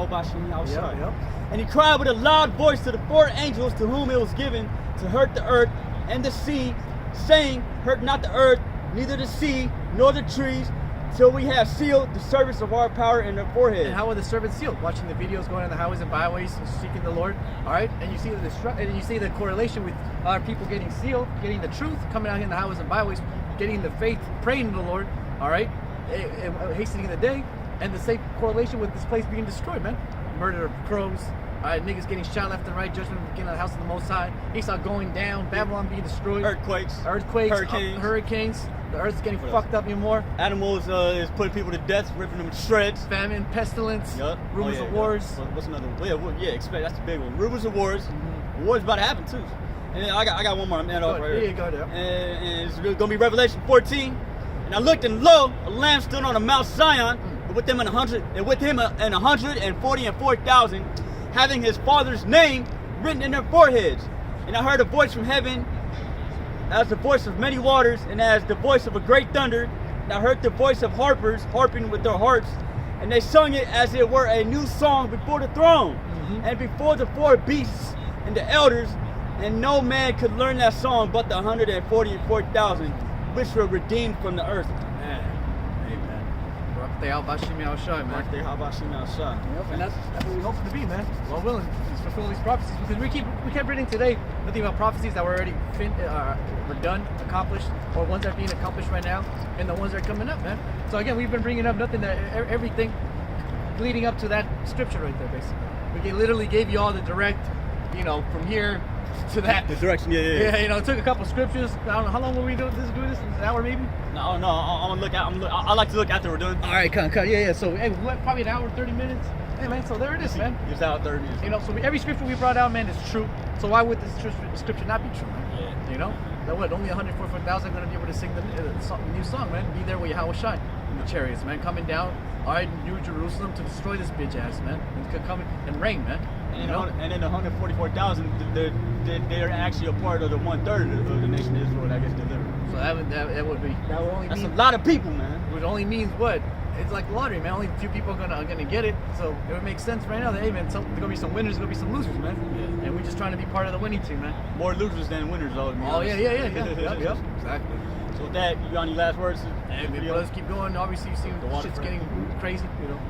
And he cried with a loud voice to the 4 angels to whom it was given to hurt the earth and the sea saying, hurt not the earth, neither the sea, nor the trees, till we have sealed the service of our power in their forehead. And how are the servants sealed? Watching the videos, going on the highways and byways, seeking the Lord. All right, and you see the correlation with our people getting sealed, getting the truth, coming out in the highways and byways, getting the faith, praying to the Lord. All right, hastening the day, and the same correlation with this place being destroyed, man. Murder of crows. All right, niggas getting shot left and right, judgment getting out of the house of the Most High, Esau going down, Babylon being destroyed, Earthquakes, hurricanes, the earth's getting fucked up even more. Animals is putting people to death, ripping them to shreds. Famine, pestilence, Yep. rumors of wars. What's another one? Yeah, expect that's the big one. Rumors of wars. Wars about to happen too. And then I got one more. I'm right here. Yeah, go ahead. And it's gonna be Revelation 14. And I looked, and lo, a lamb stood on the Mount Zion, and with him 144,000, having his father's name written in their foreheads. And I heard a voice from heaven, as the voice of many waters, and as the voice of a great thunder. And I heard the voice of harpers harping with their harps, and they sung it as it were a new song before the throne, and before the four beasts and the elders. And no man could learn that song but the 144,000, which were redeemed from the earth. Amen. Man. And that's what we hope to be, man. Well willing, is fulfill these prophecies, because we kept reading today nothing about prophecies that were already were done, accomplished, or ones that are being accomplished right now, and the ones that are coming up, man. So again, we've been bringing up nothing that everything leading up to that scripture right there, basically. We literally gave you all the direct, from here to that. The direction, yeah. Yeah, took a couple scriptures. I don't know how long were we doing this? An hour maybe? No. I'm gonna look out. I like to look after we're done. All right, cut. Yeah. So, hey, probably an hour, 30 minutes. Hey, man. So there it is, man. It's out 30 minutes. So every scripture we brought out, man, is true. So why would this scripture not be true, man? Yeah. That what? Only 144,000 going to be able to sing the new song, man. Be there where Yahweh shine. In the chariots, man, coming down. All right, New Jerusalem to destroy this bitch ass, man. And could come and reign, man. And then the 144,000, they're actually a part of the 1/3 of the nation of Israel that gets delivered. So that would only That's mean a lot of people, man. Which only means what? It's like lottery, man. Only a few people are gonna get it. So it would make sense right now that, hey, man, there's gonna be some winners, there's gonna be some losers, man. Yeah. And we're just trying to be part of the winning team, man. More losers than winners, though. Oh yeah. Yep. Exactly. So with that, you got any last words? Hey, brothers, keep going. Obviously, you see the shit's getting crazy,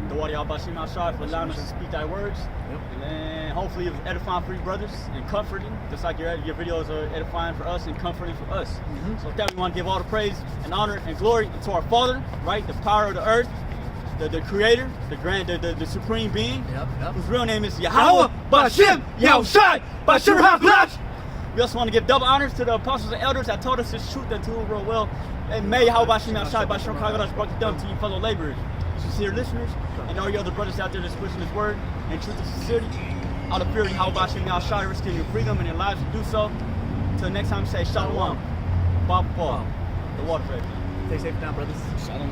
The water Yahbashim outside for allowing us to speak thy words. Yep. And hopefully it's edifying for you brothers and comforting, just like your videos are edifying for us and comforting for us. So with that, we want to give all the praise and honor and glory to our Father, right? The power of the earth, the creator, the supreme being, whose real name is Yahweh Bashim Yahushai Bashim HaFlash. We also want to give double honors to the apostles and elders that told us this truth and to who real well. And may Yahweh Bashim Yahushai Bashim Kagadash brought it down to you fellow laborers, sincere listeners, and all your other brothers out there that's pushing this word and truth and sincerity. Out of fear of Yahweh Bashim Yahushai, risking your freedom and your lives to do so. Until next time, say Shalom. Bob, the water break. Stay safe now, brothers. Shalom.